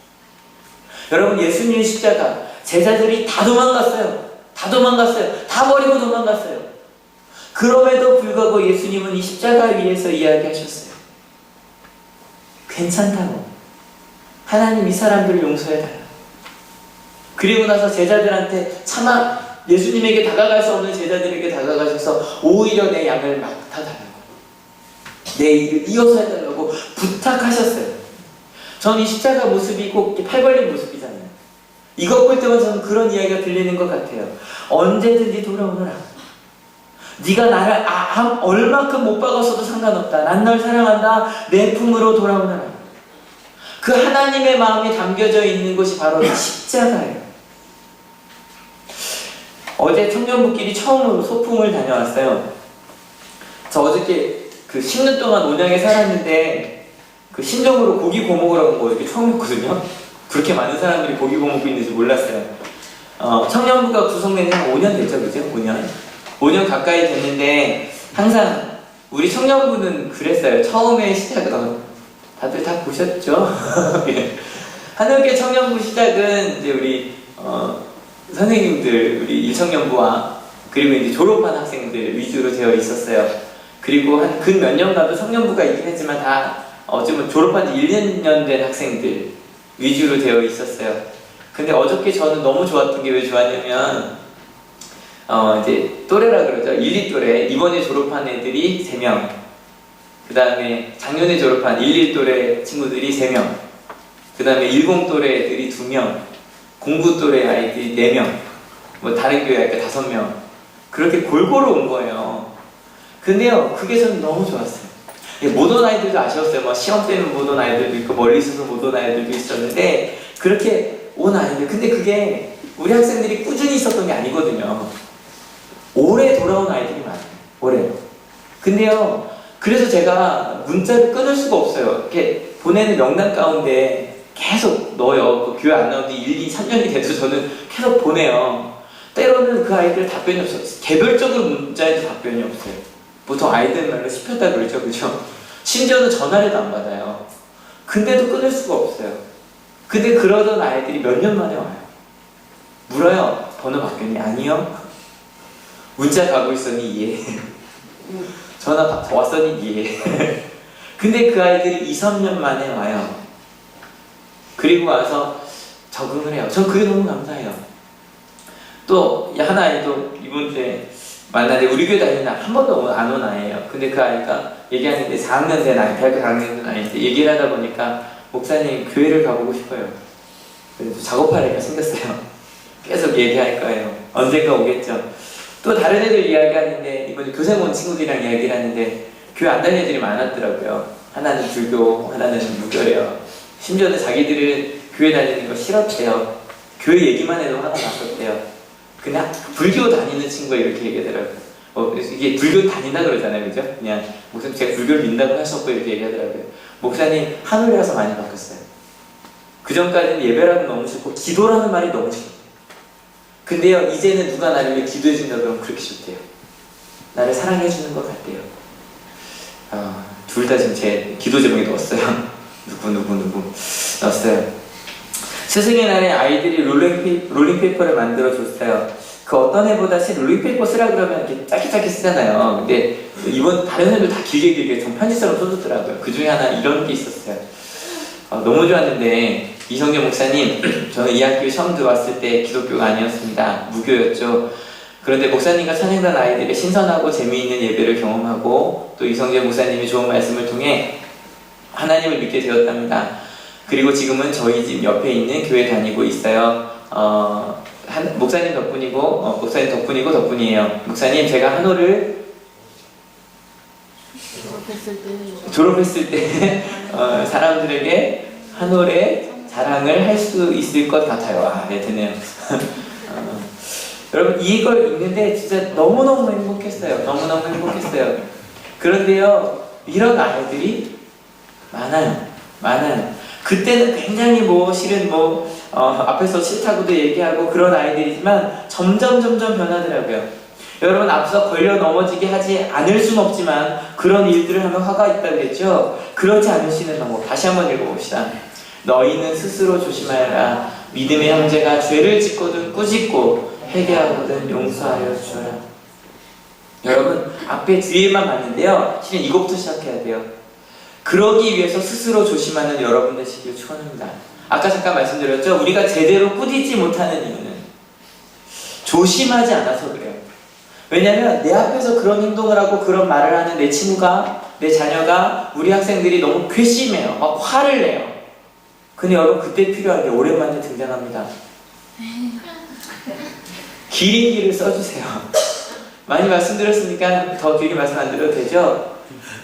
여러분, 예수님의 십자가, 제자들이 다 도망갔어요. 다 버리고 도망갔어요. 그럼에도 불구하고 예수님은 이 십자가 위에서 이야기하셨어요. 괜찮다고. 하나님, 이 사람들을 용서해달라. 그리고 나서 제자들한테 차마 예수님에게 다가갈 수 없는 제자들에게 다가가셔서 오히려 내 양을 맡아달라고, 내 일을 이어서 해달라고 부탁하셨어요. 저는 이 십자가 모습이 꼭 팔 벌린 모습이잖아요. 이것 볼 때마다 저는 그런 이야기가 들리는 것 같아요. 언제든지 돌아오너라. 네가 나를 얼마큼 못 박았어도 상관없다. 난 널 사랑한다. 내 품으로 돌아오너라. 그 하나님의 마음이 담겨져 있는 곳이 바로 십자가예요. 어제 청년부끼리 처음으로 소풍을 다녀왔어요. 저 어저께 그 10년 동안 온양에 살았는데 그 신정으로 고기 구워 먹으러 간 거 이렇게 처음이었거든요. 그렇게 많은 사람들이 고기 구워 먹고 있는지 몰랐어요. 청년부가 구성된 지 한 5년 됐죠, 그죠? 5년 가까이 됐는데 항상 우리 청년부는 그랬어요. 처음에 시작은 다들 다 보셨죠? 예. 하늘교회 청년부 시작은 이제 우리 선생님들, 우리 일청년부와 그리고 이제 졸업한 학생들 위주로 되어 있었어요. 그리고 한 근 몇 년간도 청년부가 있긴 했지만 다 어쩌면 졸업한 지 1년 된 학생들 위주로 되어 있었어요. 근데 어저께 저는 너무 좋았던 게 왜 좋았냐면 이제 또래라 그러죠. 1, 2또래. 이번에 졸업한 애들이 3명. 그 다음에 작년에 졸업한 1, 2또래 친구들이 3명. 그 다음에 10 또래 애들이 2명. 09 또래 아이들이 4명. 뭐 다른 교회 할까 5명. 그렇게 골고루 온 거예요. 근데요, 그게 저는 너무 좋았어요. 못 온 아이들도 아쉬웠어요. 뭐 시험 때문에 못 온 아이들도 있고 멀리 있어서 못 온 아이들도 있었는데 그렇게 온 아이들. 근데 그게 우리 학생들이 꾸준히 있었던 게 아니거든요. 올해 돌아온 아이들이 많아요. 올해. 근데요, 그래서 제가 문자를 끊을 수가 없어요. 이렇게 보내는 명단 가운데 계속 넣어요. 그 교회 안 나온 지 1, 2, 3년이 돼도 저는 계속 보내요. 때로는 그 아이들 답변이 없어요. 개별적으로 문자에도 답변이 없어요. 보통 아이들말로 씹혔다 그러죠, 그죠? 심지어는 전화를 안 받아요. 근데도 끊을 수가 없어요. 근데 그러던 아이들이 몇 년 만에 와요. 물어요. 번호 바뀌었니? 아니요. 문자 가고 있었니? 이해. 전화 왔었니? 이해. 근데 그 아이들이 2, 3년 만에 와요. 그리고 와서 적응을 해요. 전 그게 너무 감사해요. 또 하나 아이도 이번 주에 만나는데 우리 교회 다니는 한 번도 안 온 아이예요. 근데 그 아이가 얘기하는데 4학년 된 아이, 대학교 4학년 된 아이인데 얘기를 하다 보니까 목사님 교회를 가보고 싶어요. 그래서 작업할 애가 생겼어요. 계속 얘기할 거예요. 언젠가 오겠죠. 또 다른 애들 이야기하는데 이번에 교생 온 친구들이랑 이야기를 하는데 교회 안 다니는 애들이 많았더라고요. 하나는 불교, 하나는 무교예요. 심지어는 자기들은 교회 다니는 거 싫었대요. 교회 얘기만 해도 화가 났었대요. 그냥 불교 다니는 친구가 이렇게 얘기하더라고요. 그래서 이게 불교 다닌다 그러잖아요, 그죠? 그냥 목사님 제가 불교를 믿는다고 하셨고 이렇게 얘기하더라고요. 목사님 하늘에 가서 많이 바뀌었어요. 그 전까지는 예배라는 너무 싫고 기도라는 말이 너무 싫어요. 근데요, 이제는 누가 나를 위해 기도해 준다 그러면 그렇게 좋대요. 나를 사랑해 주는 것 같대요. 둘 다 지금 제 기도 제목에 넣었어요. 누구 넣었어요. 스승의 날에 아이들이 롤링페이퍼를 만들어줬어요. 그 어떤 해보다 새 롤링페이퍼 쓰라 그러면 이렇게 짧게 쓰잖아요. 근데 이번 다른 애들 다 길게 좀 편지처럼 써줬더라고요. 그 중에 하나 이런 게 있었어요. 너무 좋았는데 이성재 목사님, 저는 이 학교에 처음 들어왔을 때 기독교가 아니었습니다. 무교였죠. 그런데 목사님과 찬양단 아이들의 신선하고 재미있는 예배를 경험하고 또 이성재 목사님의 좋은 말씀을 통해 하나님을 믿게 되었답니다. 그리고 지금은 저희 집 옆에 있는 교회 다니고 있어요. 목사님 덕분이에요. 목사님, 제가 한호를 졸업했을 때 사람들에게 한올의 자랑을 할 수 있을 것 같아요. 네, 되네요. 여러분, 이걸 읽는데 진짜 너무너무 행복했어요. 너무너무 행복했어요. 그런데요, 이런 아이들이 많아요. 그때는 굉장히 실은 앞에서 싫다고도 얘기하고 그런 아이들이지만 점점 변하더라고요. 여러분, 앞서 걸려 넘어지게 하지 않을 순 없지만 그런 일들을 하면 화가 있다 그랬죠? 그렇지 않을 수 있는 방법. 다시 한번 읽어봅시다. 너희는 스스로 조심하여라. 믿음의 형제가 죄를 짓거든 꾸짖고 회개하거든 용서하여 주어라. 여러분, 앞에 뒤에만 봤는데요, 실은 이것부터 시작해야 돼요. 그러기 위해서 스스로 조심하는 여러분 되시길 축원합니다. 아까 잠깐 말씀드렸죠? 우리가 제대로 꾸짖지 못하는 이유는 조심하지 않아서 그래요. 왜냐면 내 앞에서 그런 행동을 하고 그런 말을 하는 내 친구가, 내 자녀가, 우리 학생들이 너무 괘씸해요. 막 화를 내요. 근데 여러분, 그때 필요한 게 오랜만에 등장합니다. 기린기를 써주세요. 많이 말씀드렸으니까 더 길게 말씀 안 드려도 되죠?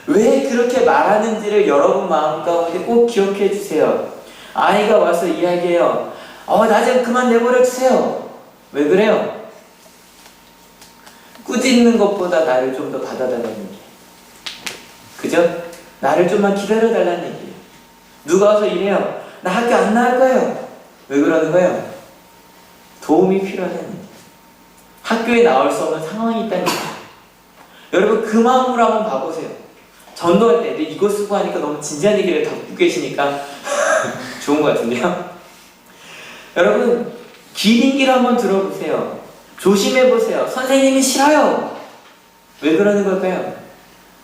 왜 그렇게 말하는지를 여러분 마음 가운데 꼭 기억해 주세요. 아이가 와서 이야기해요. 나 좀 그만 내버려 주세요. 왜 그래요? 꾸짖는 것보다 나를 좀 더 받아달라는 얘기예요. 그죠? 나를 좀만 기다려달라는 얘기예요. 누가 와서 이래요. 나 학교 안 나갈 거예요. 왜 그러는 거예요? 도움이 필요하다는 얘기예요. 학교에 나올 수 없는 상황이 있다는 얘기예요. 여러분, 그 마음으로 한번 봐보세요. 전도할 때 이거 쓰고 하니까 너무 진지한 얘기를 듣고 계시니까 좋은 것 같은데요? 여러분, 기린기를 한번 들어보세요. 조심해보세요. 선생님이 싫어요. 왜 그러는 걸까요?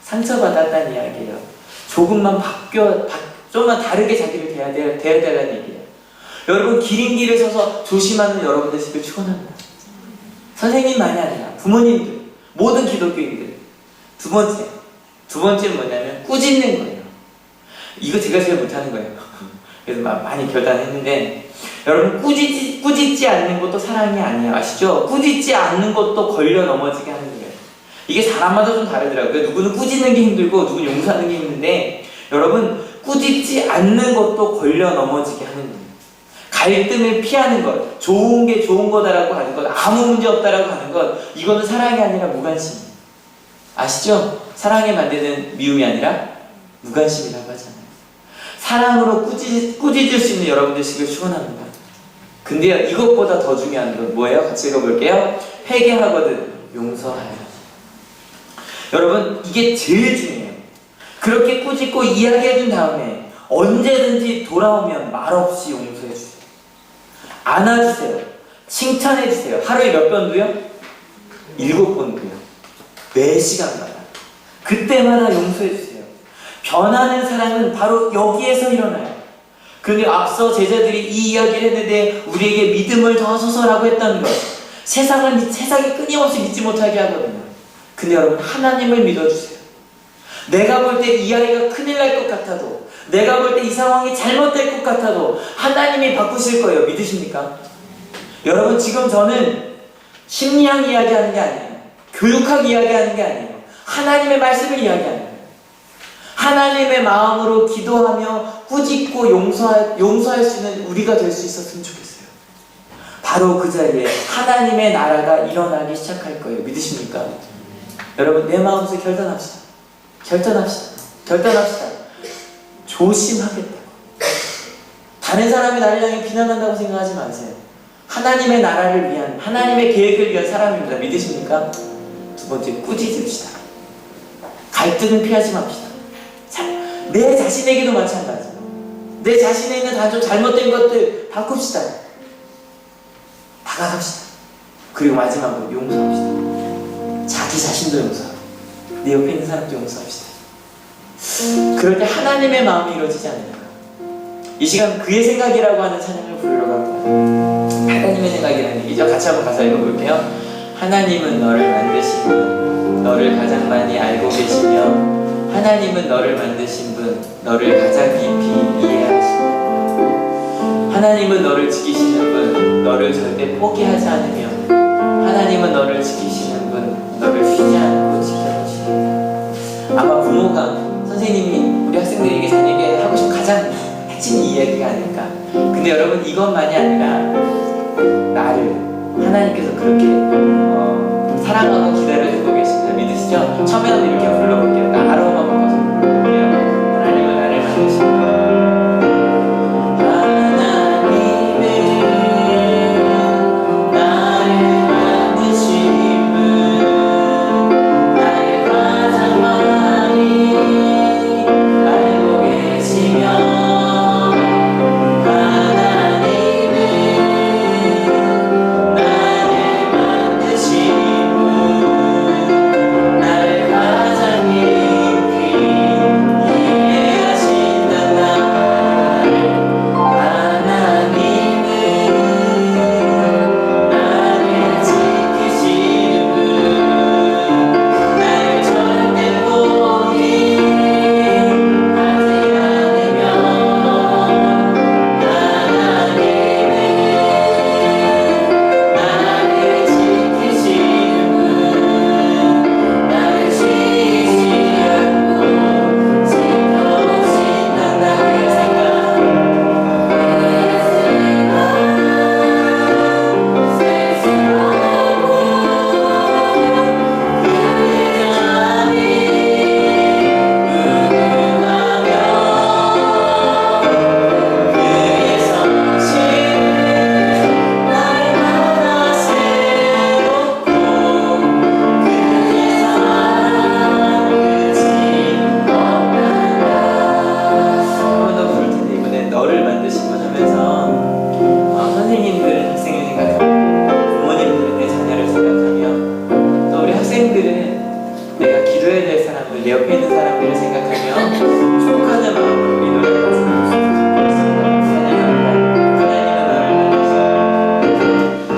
상처받았다는 이야기예요. 조금만 좀만 다르게 자기를 대해달라는 얘기예요. 여러분, 기린기를 서서 조심하는 여러분 되시길 축원합니다. 선생님만이 아니라 부모님들, 모든 기독교인들. 두 번째는 뭐냐면 꾸짖는 거예요. 이거 제가 제일 못하는 거예요. 그래서 많이 결단했는데, 여러분 꾸짖지 않는 것도 사랑이 아니에요. 아시죠? 꾸짖지 않는 것도 걸려 넘어지게 하는 거예요. 이게 사람마다 좀 다르더라고요. 누구는 꾸짖는 게 힘들고 누구는 용서하는 게 힘든데, 여러분 꾸짖지 않는 것도 걸려 넘어지게 하는 거예요. 갈등을 피하는 것, 좋은 게 좋은 거다라고 하는 것, 아무 문제 없다라고 하는 것, 이거는 사랑이 아니라 무관심이에요. 아시죠? 사랑에 만드는 미움이 아니라 무관심이라고 하잖아요. 사랑으로 꾸짖을 수 있는 여러분들 되시길 축원합니다. 근데요, 이것보다 더 중요한 건 뭐예요? 같이 읽어볼게요. 회개하거든 용서하여. 여러분, 이게 제일 중요해요. 그렇게 꾸짖고 이야기해준 다음에 언제든지 돌아오면 말없이 용서해주세요. 안아주세요. 칭찬해주세요. 하루에 몇 번도요? 7번도요. 매 시간마다. 그때마다 용서해주세요. 변하는 사랑은 바로 여기에서 일어나요. 그런데 앞서 제자들이 이 이야기를 했는데 우리에게 믿음을 더하소서라고 했던 것, 세상이 끊임없이 믿지 못하게 하거든요. 근데 여러분, 하나님을 믿어주세요. 내가 볼 때 이 아이가 큰일 날 것 같아도, 내가 볼 때 이 상황이 잘못될 것 같아도 하나님이 바꾸실 거예요. 믿으십니까? 여러분, 지금 저는 심리학 이야기하는 게 아니에요. 교육학 이야기하는 게 아니에요. 하나님의 말씀을 이야기하는 거예요. 하나님의 마음으로 기도하며 꾸짖고 용서할 수 있는 우리가 될 수 있었으면 좋겠어요. 바로 그 자리에 하나님의 나라가 일어나기 시작할 거예요. 믿으십니까? 여러분, 내 마음에서 결단합시다. 조심하겠다고. 다른 사람이 나를 향해 비난한다고 생각하지 마세요. 하나님의 나라를 위한, 하나님의 계획을 위한 사람입니다. 믿으십니까? 두 번째, 꾸짖읍시다. 갈등은 피하지 맙시다. 내 자신에게도 마찬가지. 내 자신에 있는 단점, 잘못된 것들 바꿉시다. 다가갑시다. 그리고 마지막으로 용서합시다. 자기 자신도 용서하고 내 옆에 있는 사람도 용서합시다. 그럴 때 하나님의 마음이 이루어지지 않을까. 이 시간 그의 생각이라고 하는 찬양을 부르려고 합니다. 하나님의 생각이라는 얘기죠. 같이 한번 가사 읽어볼게요. 하나님은 너를 만드신 분, 너를 가장 많이 알고 계시며, 하나님은 너를 만드신 분, 너를 가장 깊이 이해하시며, 하나님은 너를 지키시는 분, 너를 절대 포기하지 않으며, 하나님은 너를 지키시는 분, 너를 쉬지 않고 지켜주시는. 아마 부모가, 선생님이 우리 학생들에게 자녀에게 하고 싶은 가장 핵심 이야기가 아닐까. 근데 여러분, 이것만이 아니라 나를 하나님께서 그렇게 사랑하고 기다려주고 계십니다. 믿으시죠? 처음에 한번 이렇게 불러볼게요. 나로만 바꿔서 불러볼게요. 하나님은 나를 만드시고, 내 옆에 있는 사람들을 생각하며 축복하는 마음으로 이 노래를 같이 부를 수 있습니다. 하나님은 너를 만드시고,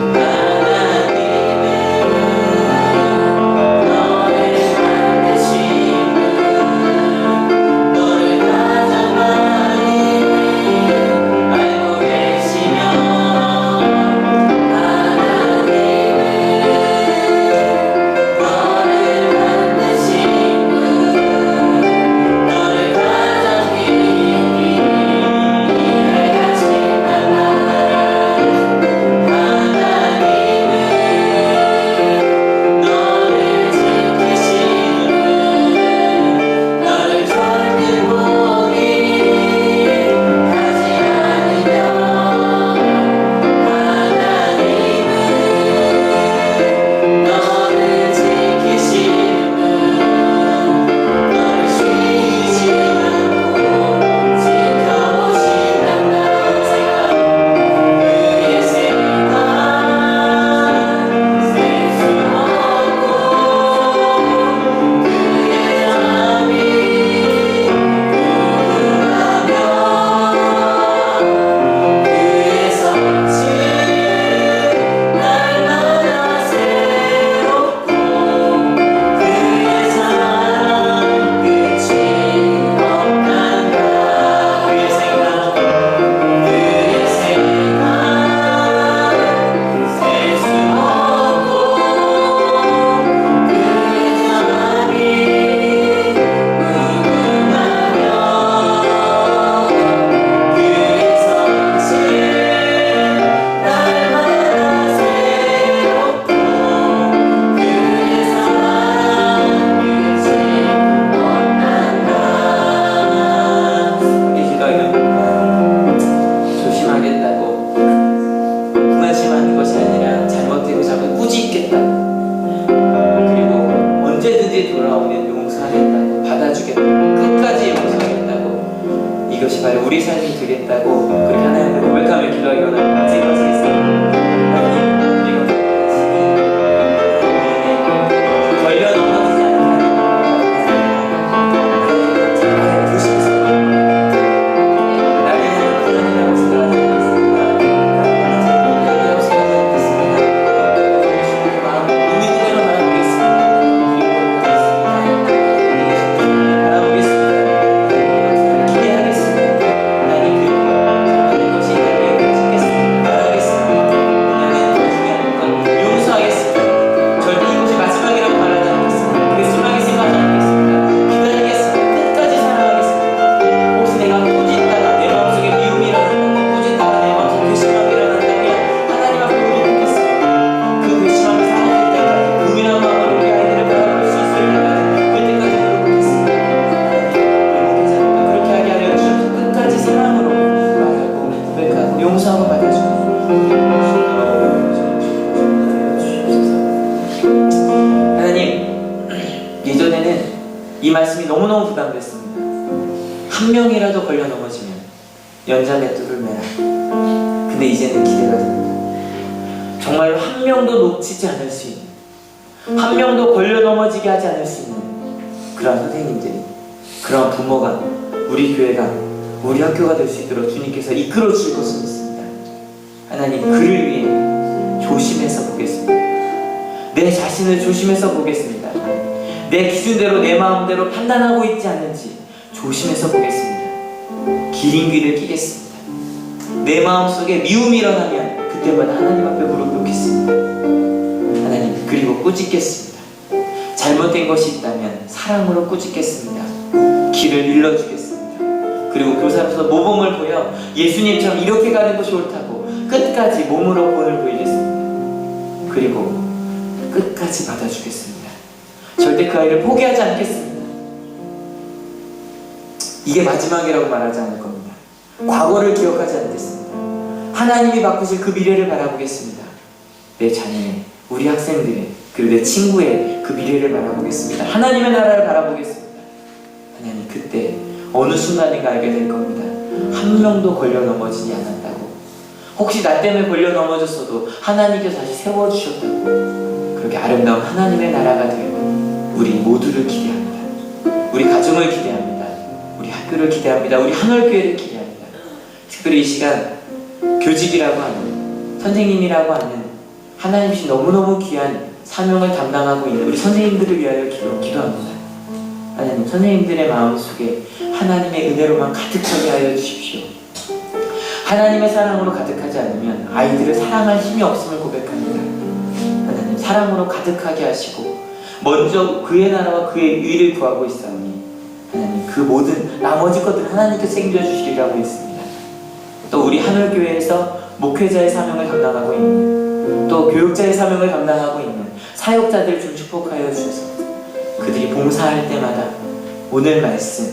하나님은 언제든지 돌아오면 용서하겠다고, 받아주겠다고, 끝까지 용서하겠다고, 이것이 바로 우리 삶이 되겠다고 그렇게 하나님께 고백하며 기도하기 원합니다. 같이 일어서겠습니다. 걸려 넘어지지 않게 하나님 조심해서 나를 하나님이라고 생각하겠습니다. 하나님이라고 생각하겠습니다. 마음 있는 그대로 바라보겠습니다. 바라보겠습니다. 기대하겠습니다. 하나님 그 것이 나를 지겠습니다. 바라겠습니다. 그냥 더 중요한 건 용서하겠습니다. 절대 이것이 마지막이라고 말하지 않겠습니다. 그게 심하게 생각하지 않겠습니다. 기다리겠습니다. 끝까지 사랑하겠습니다. 혹시 내가 꾸짖다가 내 마음속에 미움이 일어난다고, 꾸짖다가 내 마음속에 괘씸함이 일어난다면 하나님 앞에 무릎 꿇겠습니다. 그 괘씸함이 사라질 때까지, 은밀한 마음으로 우리 아이들을 바라볼 수 있을 때까지, 그때까지 무릎 꿇겠습니다. 하나님, 그렇게 하게 하여 주셔서 끝까지 사랑으로 말하고 고백하고 용서하고 받아주고 하나님, 예전에는 이 말씀이 너무너무 부담됐습니다. 한 명이라도 걸려 넘어지면 연자내 뚫을 매라. 근데 이제는 기대가 됩니다. 정말로 한 명도 놓치지 않을 수 있는, 한 명도 걸려 넘어지게 하지 않을 수 있는 그런 선생님들이, 그런 부모가, 우리 교회가, 우리 학교가 될 수 있도록 주님께서 이끌어 주실 것을 믿습니다. 하나님, 그를 위해 조심해서 보겠습니다. 내 자신을 조심해서 보겠습니다. 내 기준대로, 내 마음대로 판단하고 있지 않는지 조심해서 보겠습니다. 기린 귀를 끼겠습니다. 내 마음속에 미움이 일어나면 그때마다 하나님 앞에 무릎 꿇겠습니다. 하나님, 그리고 꾸짖겠습니다. 잘못된 것이 있다면 사랑으로 꾸짖겠습니다. 길을 일러주겠습니다. 그리고 교사로서 모범을 보여 예수님처럼 이렇게 가는 것이 옳다고 끝까지 몸으로 본을 보이겠습니다. 그리고 끝까지 받아주겠습니다. 절대 그 아이를 포기하지 않겠습니다. 이게 마지막이라고 말하지 않을 겁니다. 과거를 기억하지 않겠습니다. 하나님이 바꾸실 그 미래를 바라보겠습니다. 내 자녀의, 우리 학생들의, 그리고 내 친구의 그 미래를 바라보겠습니다. 하나님의 나라를 바라보겠습니다. 하나님, 그때 어느 순간인가 알게 될 겁니다. 한 명도 걸려 넘어지지 않았다고. 혹시 나 때문에 걸려 넘어졌어도 하나님께서 다시 세워주셨다고. 그렇게 아름다운 하나님의 나라가 되어 우리 모두를 기대합니다. 우리 가정을 기대합니다. 우리 학교를 기대합니다. 우리 한월교회를 기대합니다. 특별히 이 시간 교직이라고 하는, 선생님이라고 하는 하나님이 너무너무 귀한 사명을 담당하고 있는 우리 선생님들을 위하여 기도합니다. 하나님, 선생님들의 마음속에 하나님의 은혜로만 가득하게 하여 주십시오. 하나님의 사랑으로 가득하지 않으면 아이들을 사랑할 힘이 없음을 고백합니다. 하나님, 사랑으로 가득하게 하시고 먼저 그의 나라와 그의 의를 구하고 있사오니 하나님, 그 모든 나머지 것들을 하나님께 책임져 주시리라고 했습니다. 또 우리 하늘교회에서 목회자의 사명을 담당하고 있는, 또 교육자의 사명을 담당하고 있는 사역자들을 좀 축복하여 주셔서 그들이 봉사할 때마다 오늘 말씀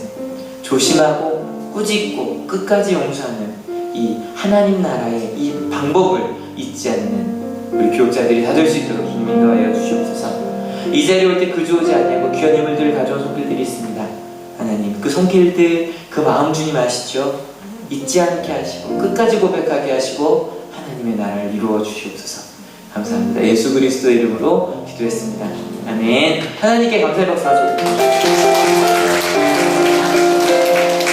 조심하고 꾸짖고 끝까지 용서하는 이 하나님 나라의 이 방법을 잊지 않는 우리 교육자들이 다 될 수 있도록 주님 인도하여 주시옵소서. 이 자리에 올 때 그저 오지 아니하고 귀한 인물들을 가져온 손길들이 있습니다. 하나님, 그 손길들, 그 마음 주님 아시죠? 잊지 않게 하시고 끝까지 고백하게 하시고 하나님의 나라를 이루어 주시옵소서. 감사합니다. 예수 그리스도의 이름으로 기도했습니다. 아멘. 하나님께 감사의 박수 하셔도 됩니다.